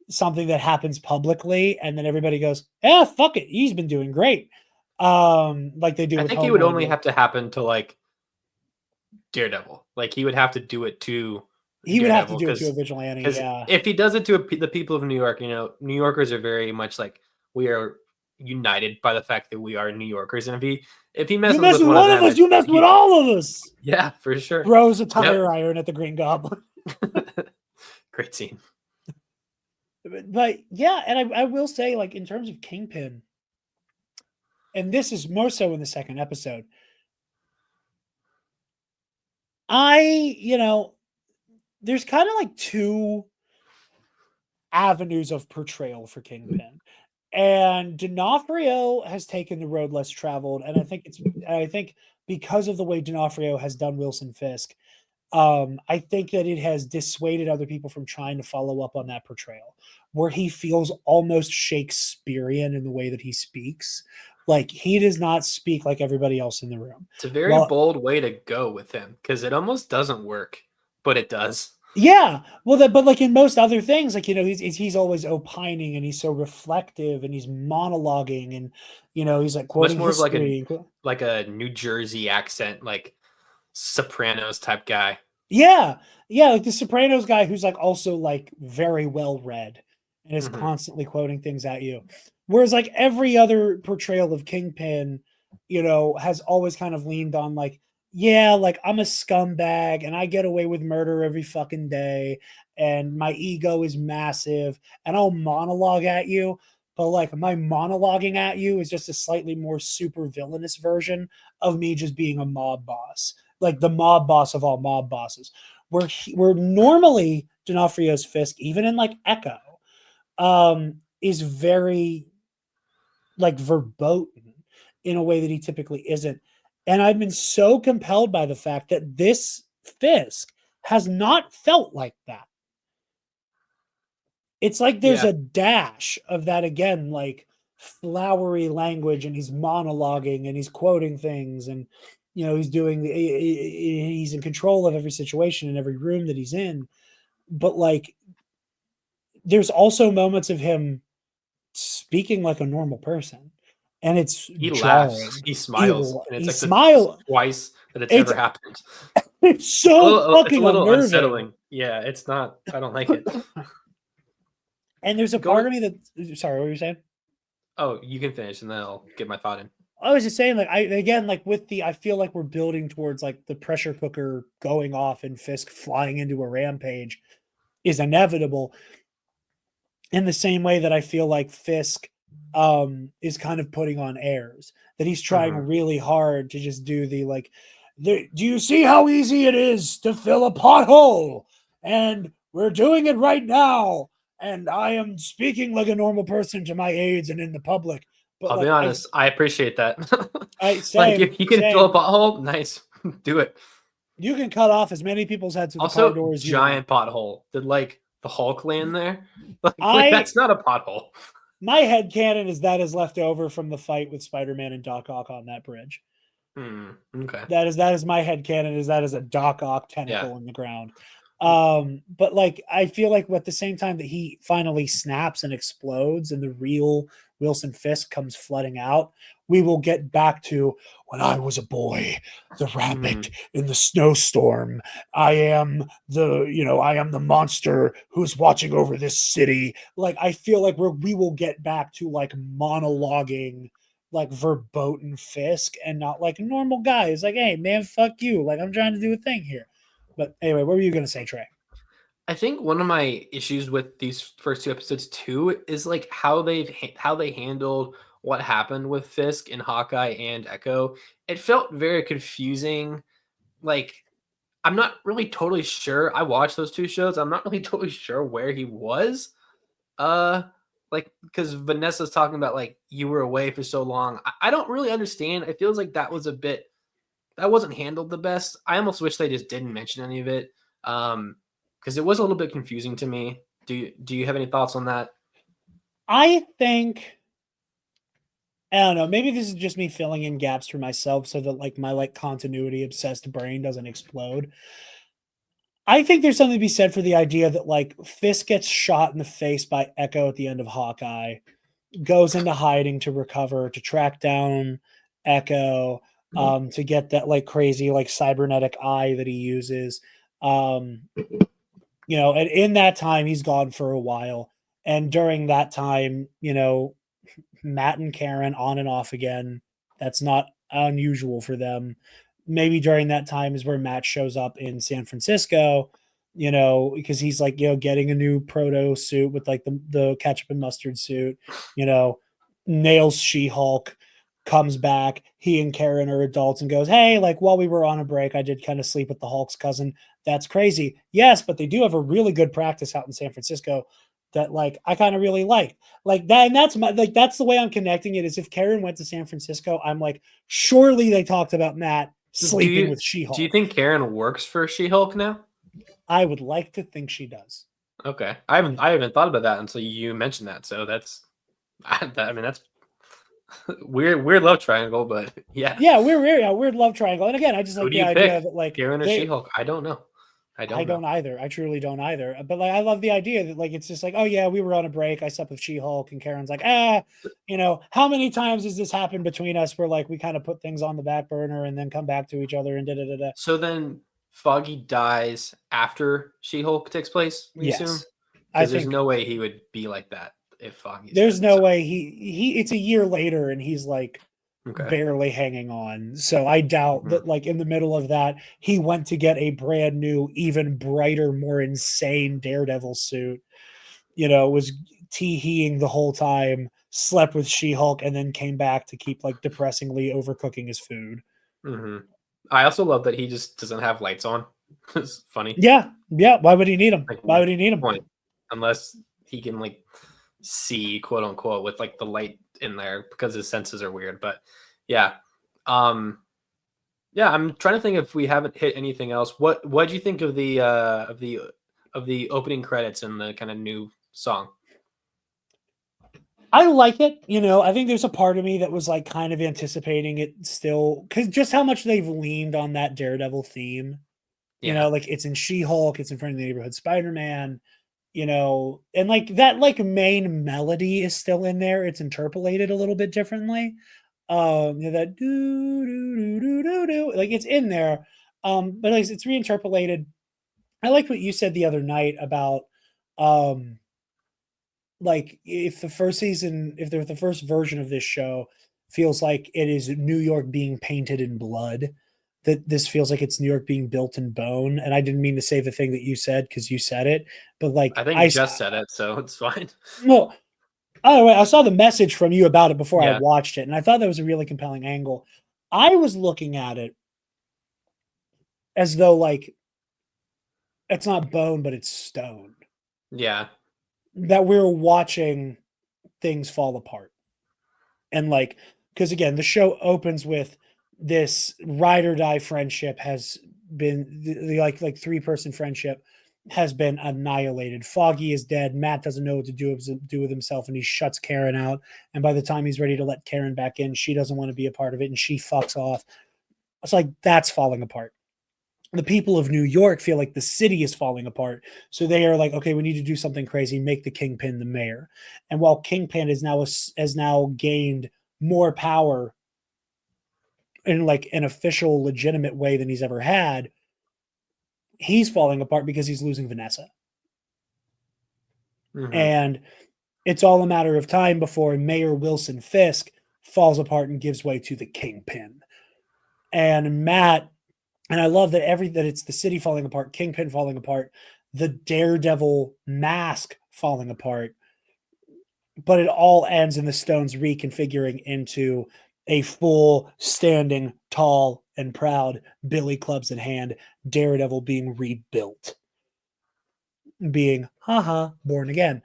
something that happens publicly and then everybody goes, yeah, fuck it, he's been doing great. Like they do I with think he would only have to happen to like Daredevil. Like he would have to do it to he would have to Daredevil, do it to a vigilante. Yeah. if he does it to the people of New York, New Yorkers are very much like we are united by the fact that we are New Yorkers. And if he messes with one of us, you mess with all of us. Yeah, for sure. Throws a tire iron at the Green Goblin. Great scene. But yeah, and I will say, like, in terms of Kingpin, and this is more so in the second episode, there's kind of like two avenues of portrayal for Kingpin. And D'Onofrio has taken the road less traveled. And I think because of the way D'Onofrio has done Wilson Fisk, I think that it has dissuaded other people from trying to follow up on that portrayal, where he feels almost Shakespearean in the way that he speaks. Like, he does not speak like everybody else in the room. It's a very bold way to go with him because it almost doesn't work, but it does. Yeah, well, but like in most other things, like, he's always opining and he's so reflective and he's monologuing and he's like quoting much more history. of like a New Jersey accent, like Sopranos type guy. Yeah, like the Sopranos guy who's like also like very well read and is constantly quoting things at you. Whereas like every other portrayal of Kingpin, has always kind of leaned on like, yeah, like I'm a scumbag and I get away with murder every fucking day and my ego is massive and I'll monologue at you. But like my monologuing at you is just a slightly more super villainous version of me just being a mob boss, like the mob boss of all mob bosses. Where normally D'Onofrio's Fisk, even in like Echo, is very like verboten in a way that he typically isn't. And I've been so compelled by the fact that this Fisk has not felt like that. It's like there's a dash of that again, like flowery language, and he's monologuing and he's quoting things, and he's in control of every situation in every room that he's in. But like, there's also moments of him speaking like a normal person. And he laughs, he smiles, and it's twice that it's ever happened. It's so fucking it's a little unnerving. Unsettling. Yeah, it's not. I don't like it. And there's a part of me that. Sorry, what were you saying? Oh, you can finish, and then I'll get my thought in. I was just saying, like, I feel like we're building towards like the pressure cooker going off and Fisk flying into a rampage is inevitable. In the same way that I feel like Fisk is kind of putting on airs, that he's trying really hard to just do the like, do you see how easy it is to fill a pothole? And we're doing it right now. And I am speaking like a normal person to my aides and in the public. But I'll be honest, I appreciate that. Like, if you can fill a pothole, nice, do it. You can cut off as many people's heads with also, the car doors. Giant pothole. Did like the Hulk land there? Like that's not a pothole. My headcanon is that is left over from the fight with Spider-Man and Doc Ock on that bridge. Okay. That is my headcanon, is that is a Doc Ock tentacle in the ground. But like, I feel like at the same time that he finally snaps and explodes and the real Wilson Fisk comes flooding out, we will get back to when I was a boy, the rabbit in the snowstorm. I am the monster who's watching over this city. Like, I feel like we will get back to like monologuing, like verboten Fisk, and not like a normal guy who's like, hey man, fuck you. Like, I'm trying to do a thing here. But anyway, what were you going to say, Trey? I think one of my issues with these first two episodes too is like how they handled what happened with Fisk and Hawkeye and Echo. It felt very confusing. Like, I'm not really totally sure. I watched those two shows. I'm not really totally sure where he was. like, because Vanessa's talking about like you were away for so long. I don't really understand. It feels like that wasn't handled the best. I almost wish they just didn't mention any of it, because it was a little bit confusing to me. Do you have any thoughts on that? I think, I don't know, maybe this is just me filling in gaps for myself so that like my like continuity obsessed brain doesn't explode. I think there's something to be said for the idea that like Fisk gets shot in the face by Echo at the end of Hawkeye, goes into hiding to recover, to track down Echo, to get that like crazy like cybernetic eye that he uses. You know, and in that time he's gone for a while. And during that time, you know, Matt and Karen on and off again. That's not unusual for them. Maybe during that time is where Matt shows up in San Francisco, you know, because he's like, you know, getting a new proto suit with like the ketchup and mustard suit, you know, nails She-Hulk, comes back. He and Karen are adults and goes, hey, like while we were on a break, I did kind of sleep with the Hulk's cousin. That's crazy. Yes, but they do have a really good practice out in San Francisco that like I kind of really like that, and that's my like that's the way I'm connecting it. Is if Karen went to San Francisco, I'm like, surely they talked about Matt sleeping with She-Hulk. Do you think Karen works for She-Hulk now? I would like to think she does. Okay, I haven't thought about that until you mentioned that. So that's, I mean, that's weird love triangle, but yeah, weird love triangle. And again, I just like the idea that like Karen or She-Hulk. I don't know. I don't either. I truly don't either. But like, I love the idea that like it's just like, oh yeah, we were on a break. I slept with She-Hulk, and Karen's like, you know, how many times has this happened between us where like we kind of put things on the back burner and then come back to each other and da da da da. So then Foggy dies after She-Hulk takes place. We assume, because there's no way he would be like that if Foggy. There's no way he. It's a year later and he's like. Okay. Barely hanging on. So I doubt that like in the middle of that, he went to get a brand new, even brighter, more insane Daredevil suit, you know, was tee-heeing the whole time, slept with She-Hulk, and then came back to keep like depressingly overcooking his food. I also love that he just doesn't have lights on. It's funny. Yeah. Why would he need them? Like, why would he need them? Unless he can like see, quote unquote, with like the light in there, because his senses are weird. But yeah, I'm trying to think if we haven't hit anything else. What do you think of the opening credits and the kind of new song? I like it. You know, I think there's a part of me that was like kind of anticipating it still, because just how much they've leaned on that Daredevil theme. You know, like it's in She-Hulk, it's in Friend of the Neighborhood Spider-Man, you know, and like that like main melody is still in there. It's interpolated a little bit differently. You know, that do do do do do do, like it's in there. But like it's reinterpolated. I liked what you said the other night about like if the first version of this show feels like it is New York being painted in blood, that this feels like it's New York being built in bone. And I didn't mean to say the thing that you said because you said it, but like I think I just said it, so it's fine. Well, oh, I saw the message from you about it before I watched it, and I thought that was a really compelling angle. I was looking at it as though like it's not bone, but it's stone. Yeah. That we're watching things fall apart. And like, because again, the show opens with this ride or die friendship has been the like 3-person friendship has been annihilated. Foggy is dead. Matt doesn't know what to do with himself, and he shuts Karen out. And by the time he's ready to let Karen back in, she doesn't want to be a part of it, and she fucks off. It's like that's falling apart. The people of New York feel like the city is falling apart. So they are like, okay, we need to do something crazy, make the Kingpin the mayor. And while Kingpin has now gained more power in like an official, legitimate way than he's ever had, he's falling apart because he's losing Vanessa. And it's all a matter of time before Mayor Wilson Fisk falls apart and gives way to the Kingpin. And Matt, and I love that that it's the city falling apart, Kingpin falling apart, the Daredevil mask falling apart, but it all ends in the Stones reconfiguring into a full, standing, tall, and proud, billy clubs in hand, Daredevil being rebuilt, being, born again.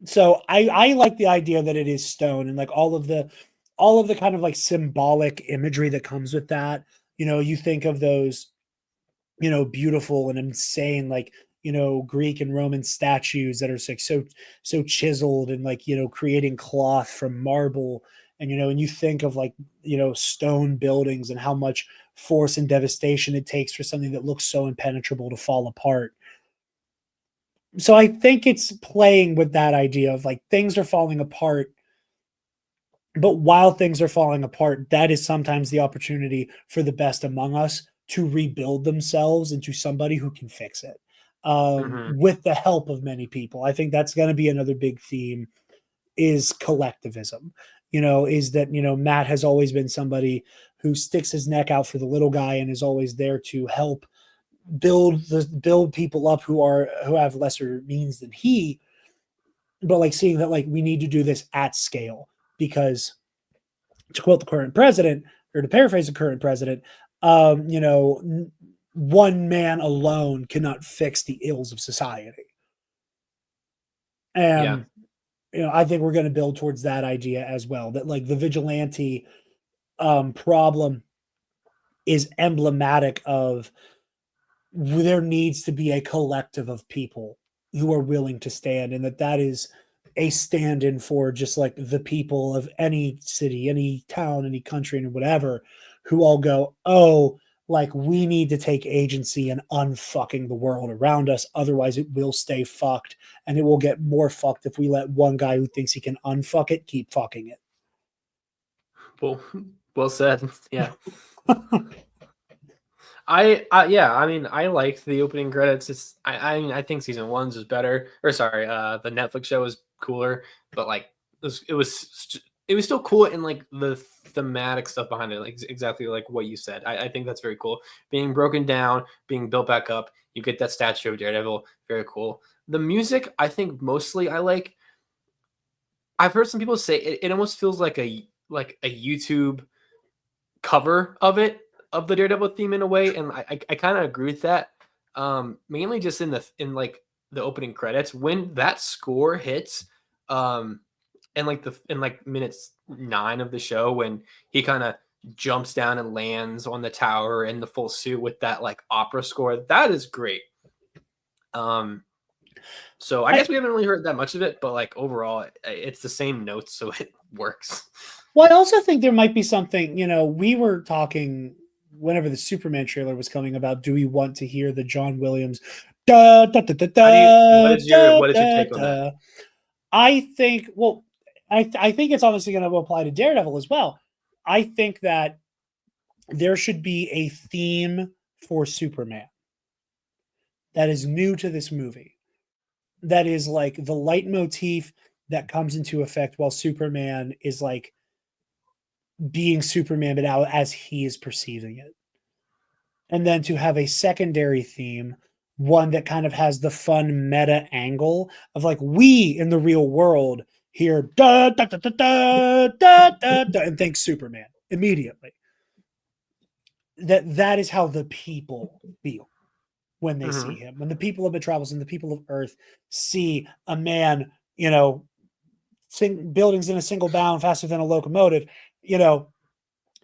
So I like the idea that it is stone and like all of the kind of like symbolic imagery that comes with that. You think of those, beautiful and insane, like, Greek and Roman statues that are like so chiseled and like, creating cloth from marble. And you think of like, stone buildings and how much force and devastation it takes for something that looks so impenetrable to fall apart. So I think it's playing with that idea of like things are falling apart, but while things are falling apart, that is sometimes the opportunity for the best among us to rebuild themselves into somebody who can fix it, with the help of many people. I think that's going to be another big theme, is collectivism. Is that, Matt has always been somebody who sticks his neck out for the little guy and is always there to help build people up who have lesser means than he. But like seeing that, like, we need to do this at scale, because, to quote the current president, or to paraphrase the current president, one man alone cannot fix the ills of society. And I think we're going to build towards that idea as well, that like the vigilante problem is emblematic of, there needs to be a collective of people who are willing to stand, and that is a stand-in for just like the people of any city, any town, any country, and whatever, who all go, oh, like, we need to take agency and unfucking the world around us. Otherwise it will stay fucked, and it will get more fucked if we let one guy who thinks he can unfuck it keep fucking it. Well said. Yeah. I mean, I liked the opening credits. I think season 1's was better, or sorry, the Netflix show was cooler, but like it was still cool in like the thematic stuff behind it, like exactly like what you said. I think that's very cool. Being broken down, being built back up. You get that statue of Daredevil, very cool. The music, I think mostly I like. I've heard some people say it almost feels like a YouTube cover of the Daredevil theme in a way, and I kind of agree with that. Mainly just in like the opening credits when that score hits, in like minutes 9 of the show, when he kind of jumps down and lands on the tower in the full suit with that like opera score, that is great. So I guess we haven't really heard that much of it, but like overall, it's the same notes, so it works. Well, I also think there might be something, we were talking whenever the Superman trailer was coming about, do we want to hear the John Williams? What is your take on that? I think, well, I think it's obviously going to apply to Daredevil as well. I think that there should be a theme for Superman that is new to this movie. That is like the leitmotif that comes into effect while Superman is like being Superman, but now as he is perceiving it. And then to have a secondary theme, one that kind of has the fun meta angle of like, we in the real world hear da da da da da da da, da and think Superman immediately. That is how the people feel when they see him. When the people of Metropolis and the people of Earth see a man, buildings in a single bound faster than a locomotive,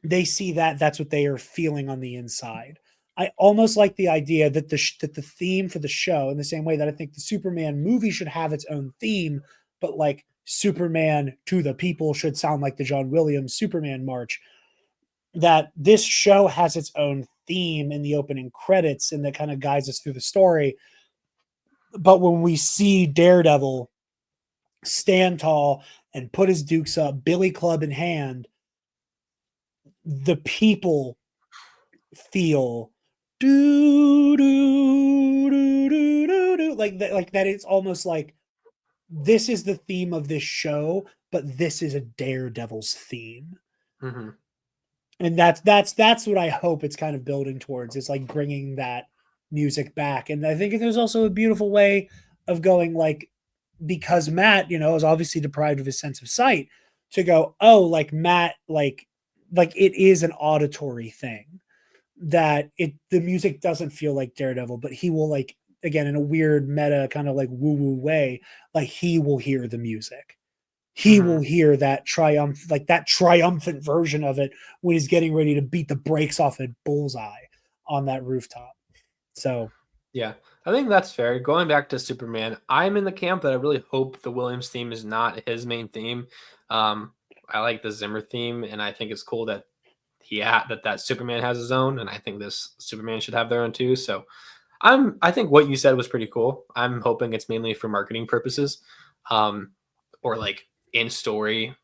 they see that's what they are feeling on the inside. I almost like the idea that the theme for the show, in the same way that I think the Superman movie should have its own theme, but like Superman to the people should sound like the John Williams Superman march, that this show has its own theme in the opening credits and that kind of guides us through the story. But when we see Daredevil stand tall and put his dukes up, billy club in hand, the people feel do do do do do do like that. It's almost like this is the theme of this show, but this is a Daredevil's theme. And that's what I hope it's kind of building towards. It's like bringing that music back. And I think there's also a beautiful way of going, like, because Matt, is obviously deprived of his sense of sight, to go, oh, like Matt, like it is an auditory thing, that the music doesn't feel like Daredevil, but he will like again, in a weird meta kind of like woo-woo way, like he will hear the music. He will hear that triumphant version of it when he's getting ready to beat the brakes off a bullseye on that rooftop. So, yeah, I think that's fair. Going back to Superman, I'm in the camp that I really hope the Williams theme is not his main theme. I like the Zimmer theme, and I think it's cool that that Superman has his own, and I think this Superman should have their own too. So, I think what you said was pretty cool. I'm hoping it's mainly for marketing purposes, or like in story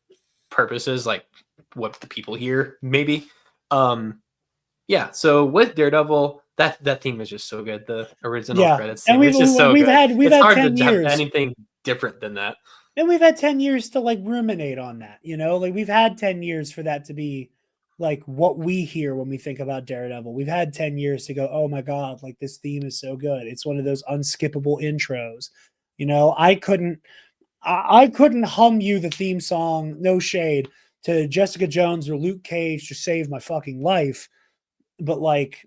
purposes, like what the people hear, maybe. Yeah. So with Daredevil, that theme is just so good. The original credits theme is just so good. We've it's had hard 10 to years. have anything different than that. And we've had 10 years to like ruminate on that, you know, like we've had 10 years for that to be like what we hear when we think about Daredevil. We've had 10 years to go, oh my God, like this theme is so good. It's one of those unskippable intros. You know, I couldn't hum you the theme song, no shade, to Jessica Jones or Luke Cage to save my fucking life. But like,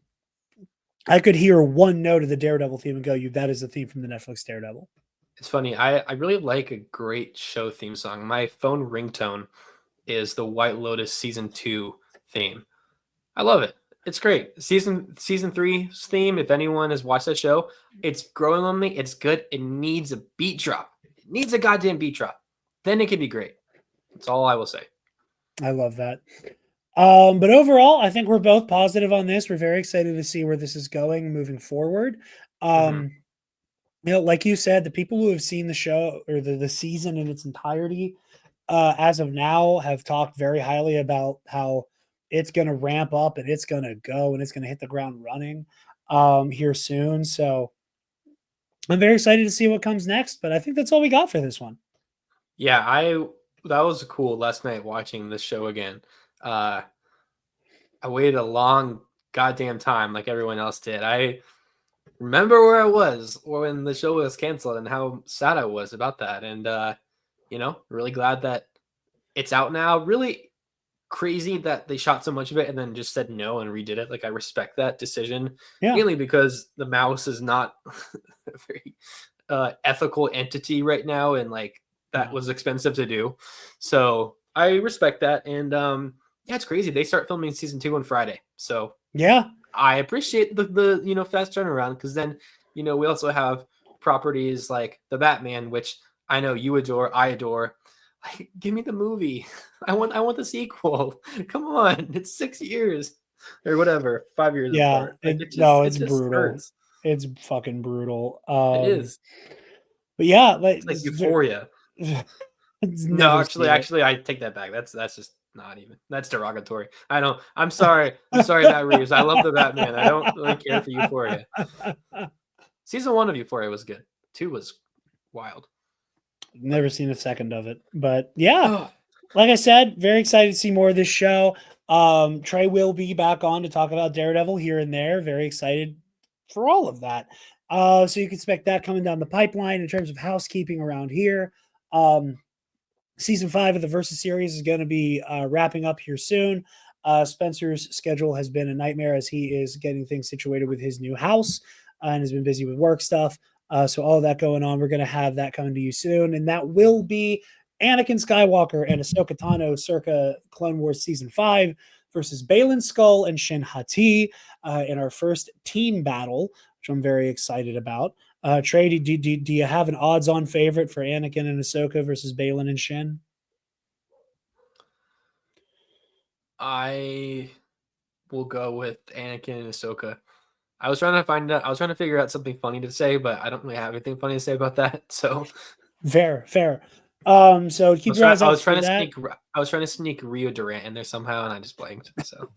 I could hear one note of the Daredevil theme and go, that is the theme from the Netflix Daredevil. It's funny. I really like a great show theme song. My phone ringtone is the White Lotus season 2 theme. I love it. It's great. Season 3's theme, if anyone has watched that show, it's growing on me. It's good. It needs a beat drop. It needs a goddamn beat drop. Then it can be great. That's all I will say. I love that. But overall, I think we're both positive on this. We're very excited to see where this is going moving forward. You know, like you said, the people who have seen the show or the season in its entirety, as of now, have talked very highly about how it's going to ramp up and it's going to go and it's going to hit the ground running here soon. So I'm very excited to see what comes next. But I think that's all we got for this one. Yeah, that was cool last night watching this show again. I waited a long goddamn time like everyone else did. I remember where I was when the show was canceled and how sad I was about that. And, you know, really glad that it's out now. Really crazy that they shot so much of it and then just said no and redid it. Like, I respect that decision, mainly because the mouse is not a very ethical entity right now. And like, that was expensive to do. So I respect that. And, yeah, it's crazy. They start filming season 2 on Friday. So yeah, I appreciate the you know, fast turnaround, because then, you know, we also have properties like the Batman, which I know you adore, I adore. Like, give me the movie. I want the sequel. Come on, it's 6 years or whatever, 5 years apart. Like, it's just brutal. hurts. It's fucking brutal. It is. But yeah, It's like Euphoria. No, actually, I take that back. That's just not even. That's derogatory. I don't. I'm sorry, Matt Reeves. I love the Batman. I don't really care for Euphoria. Season 1 of Euphoria was good. 2 was wild. Never seen a second of it, but yeah, like I said, very excited to see more of this show. Trey will be back on to talk about Daredevil here and there. Very excited for all of that. So you can expect that coming down the pipeline in terms of housekeeping around here. Season 5 of the Versus series is going to be wrapping up here soon. Spencer's schedule has been a nightmare as he is getting things situated with his new house and has been busy with work stuff. So all of that going on, we're going to have that coming to you soon. And that will be Anakin Skywalker and Ahsoka Tano circa Clone Wars Season 5 versus Baylan Skull and Shin Hati in our first team battle, which I'm very excited about. Trey, do you have an odds-on favorite for Anakin and Ahsoka versus Baylan and Shin? I will go with Anakin and Ahsoka. I was trying to figure out something funny to say, but I don't really have anything funny to say about that. So fair. So keep your eyes out for that. I was trying to sneak Rio Durant in there somehow, and I just blanked. So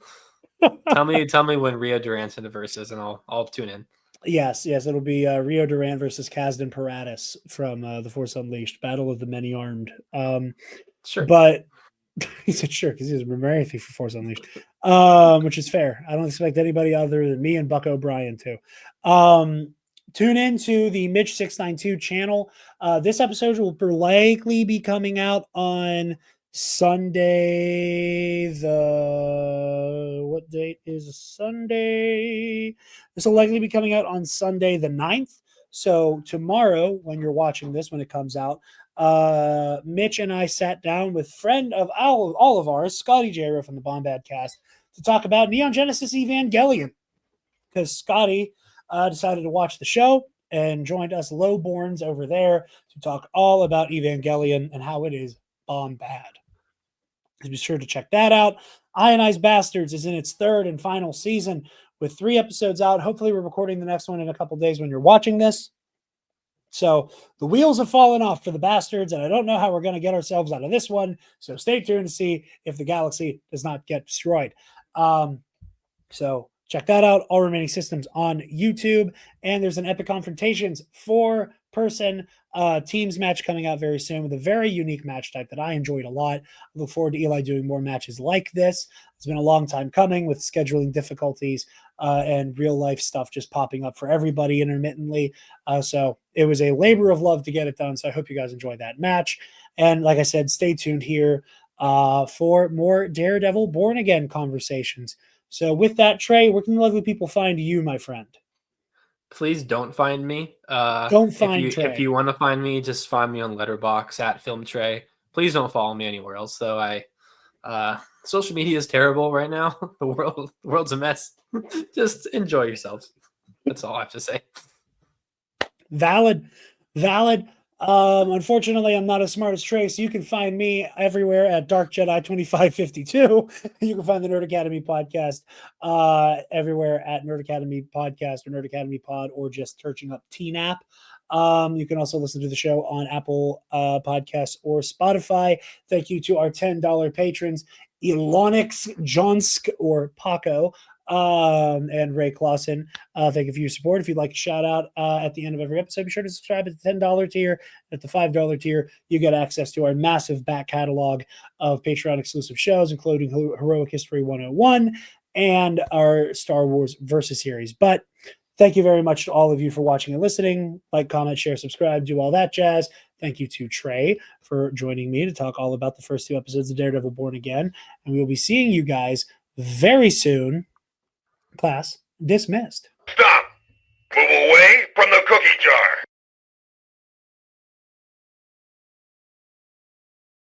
tell me when Rio Durant's in the verses, and I'll tune in. Yes, it'll be Rio Durant versus Kazdan Paratus from The Force Unleashed, Battle of the Many Armed. Sure, but he said sure because he's been very anything for Force Unleashed, which is fair. I don't expect anybody other than me and Buck O'Brien to. Tune into the Mitch 692 channel. This episode will likely be coming out on Sunday. What date is Sunday? This will likely be coming out on Sunday the 9th. So tomorrow, when you're watching this, when it comes out, Mitch and I sat down with friend of all of ours, Scotty Jarod from the Bombad Cast, to talk about Neon Genesis Evangelion, because Scotty decided to watch the show and joined us lowborns over there to talk all about Evangelion and how it is bad. So be sure to check that out. Ionized Bastards is in its third and final season with 3 episodes out. Hopefully we're recording the next one in a couple days when you're watching this. So the wheels have fallen off for the Bastards, and I don't know how we're going to get ourselves out of this one. So stay tuned to see if the galaxy does not get destroyed. So check that out. All remaining systems on YouTube. And there's an Epic Confrontations 4-person teams match coming out very soon with a very unique match type that I enjoyed a lot. I look forward to Eli doing more matches like this. It's been a long time coming with scheduling difficulties and real life stuff just popping up for everybody intermittently. So it was a labor of love to get it done. So I hope you guys enjoyed that match. And like I said, stay tuned here for more Daredevil Born Again conversations. So with that, Trey, where can the lovely people find you, my friend? Please don't find me. Don't find Trey. If you want to find me, just find me on Letterboxd at Film Trey. Please don't follow me anywhere else, though. Social media is terrible right now. The world's a mess. Just enjoy yourselves. That's all I have to say. Valid. Unfortunately, I'm not as smart as Trey, so you can find me everywhere at Dark Jedi 2552. You can find the Nerd Academy podcast everywhere at Nerd Academy Podcast or Nerd Academy Pod, or just searching up TNAP. You can also listen to the show on Apple Podcasts or Spotify. Thank you to our $10 patrons, Elonix, Jonsk, or Paco, and Ray Clausen. Thank you for your support. If you'd like a shout out at the end of every episode, be sure to subscribe at the $10 tier. At the $5 tier, you get access to our massive back catalog of Patreon exclusive shows, including Heroic History 101 and our Star Wars Versus series. But thank you very much to all of you for watching and listening. Like, comment, share, subscribe, do all that jazz. Thank you to Trey for joining me to talk all about the first 2 episodes of Daredevil Born Again. And we will be seeing you guys very soon. Class dismissed. Stop! Move away from the cookie jar.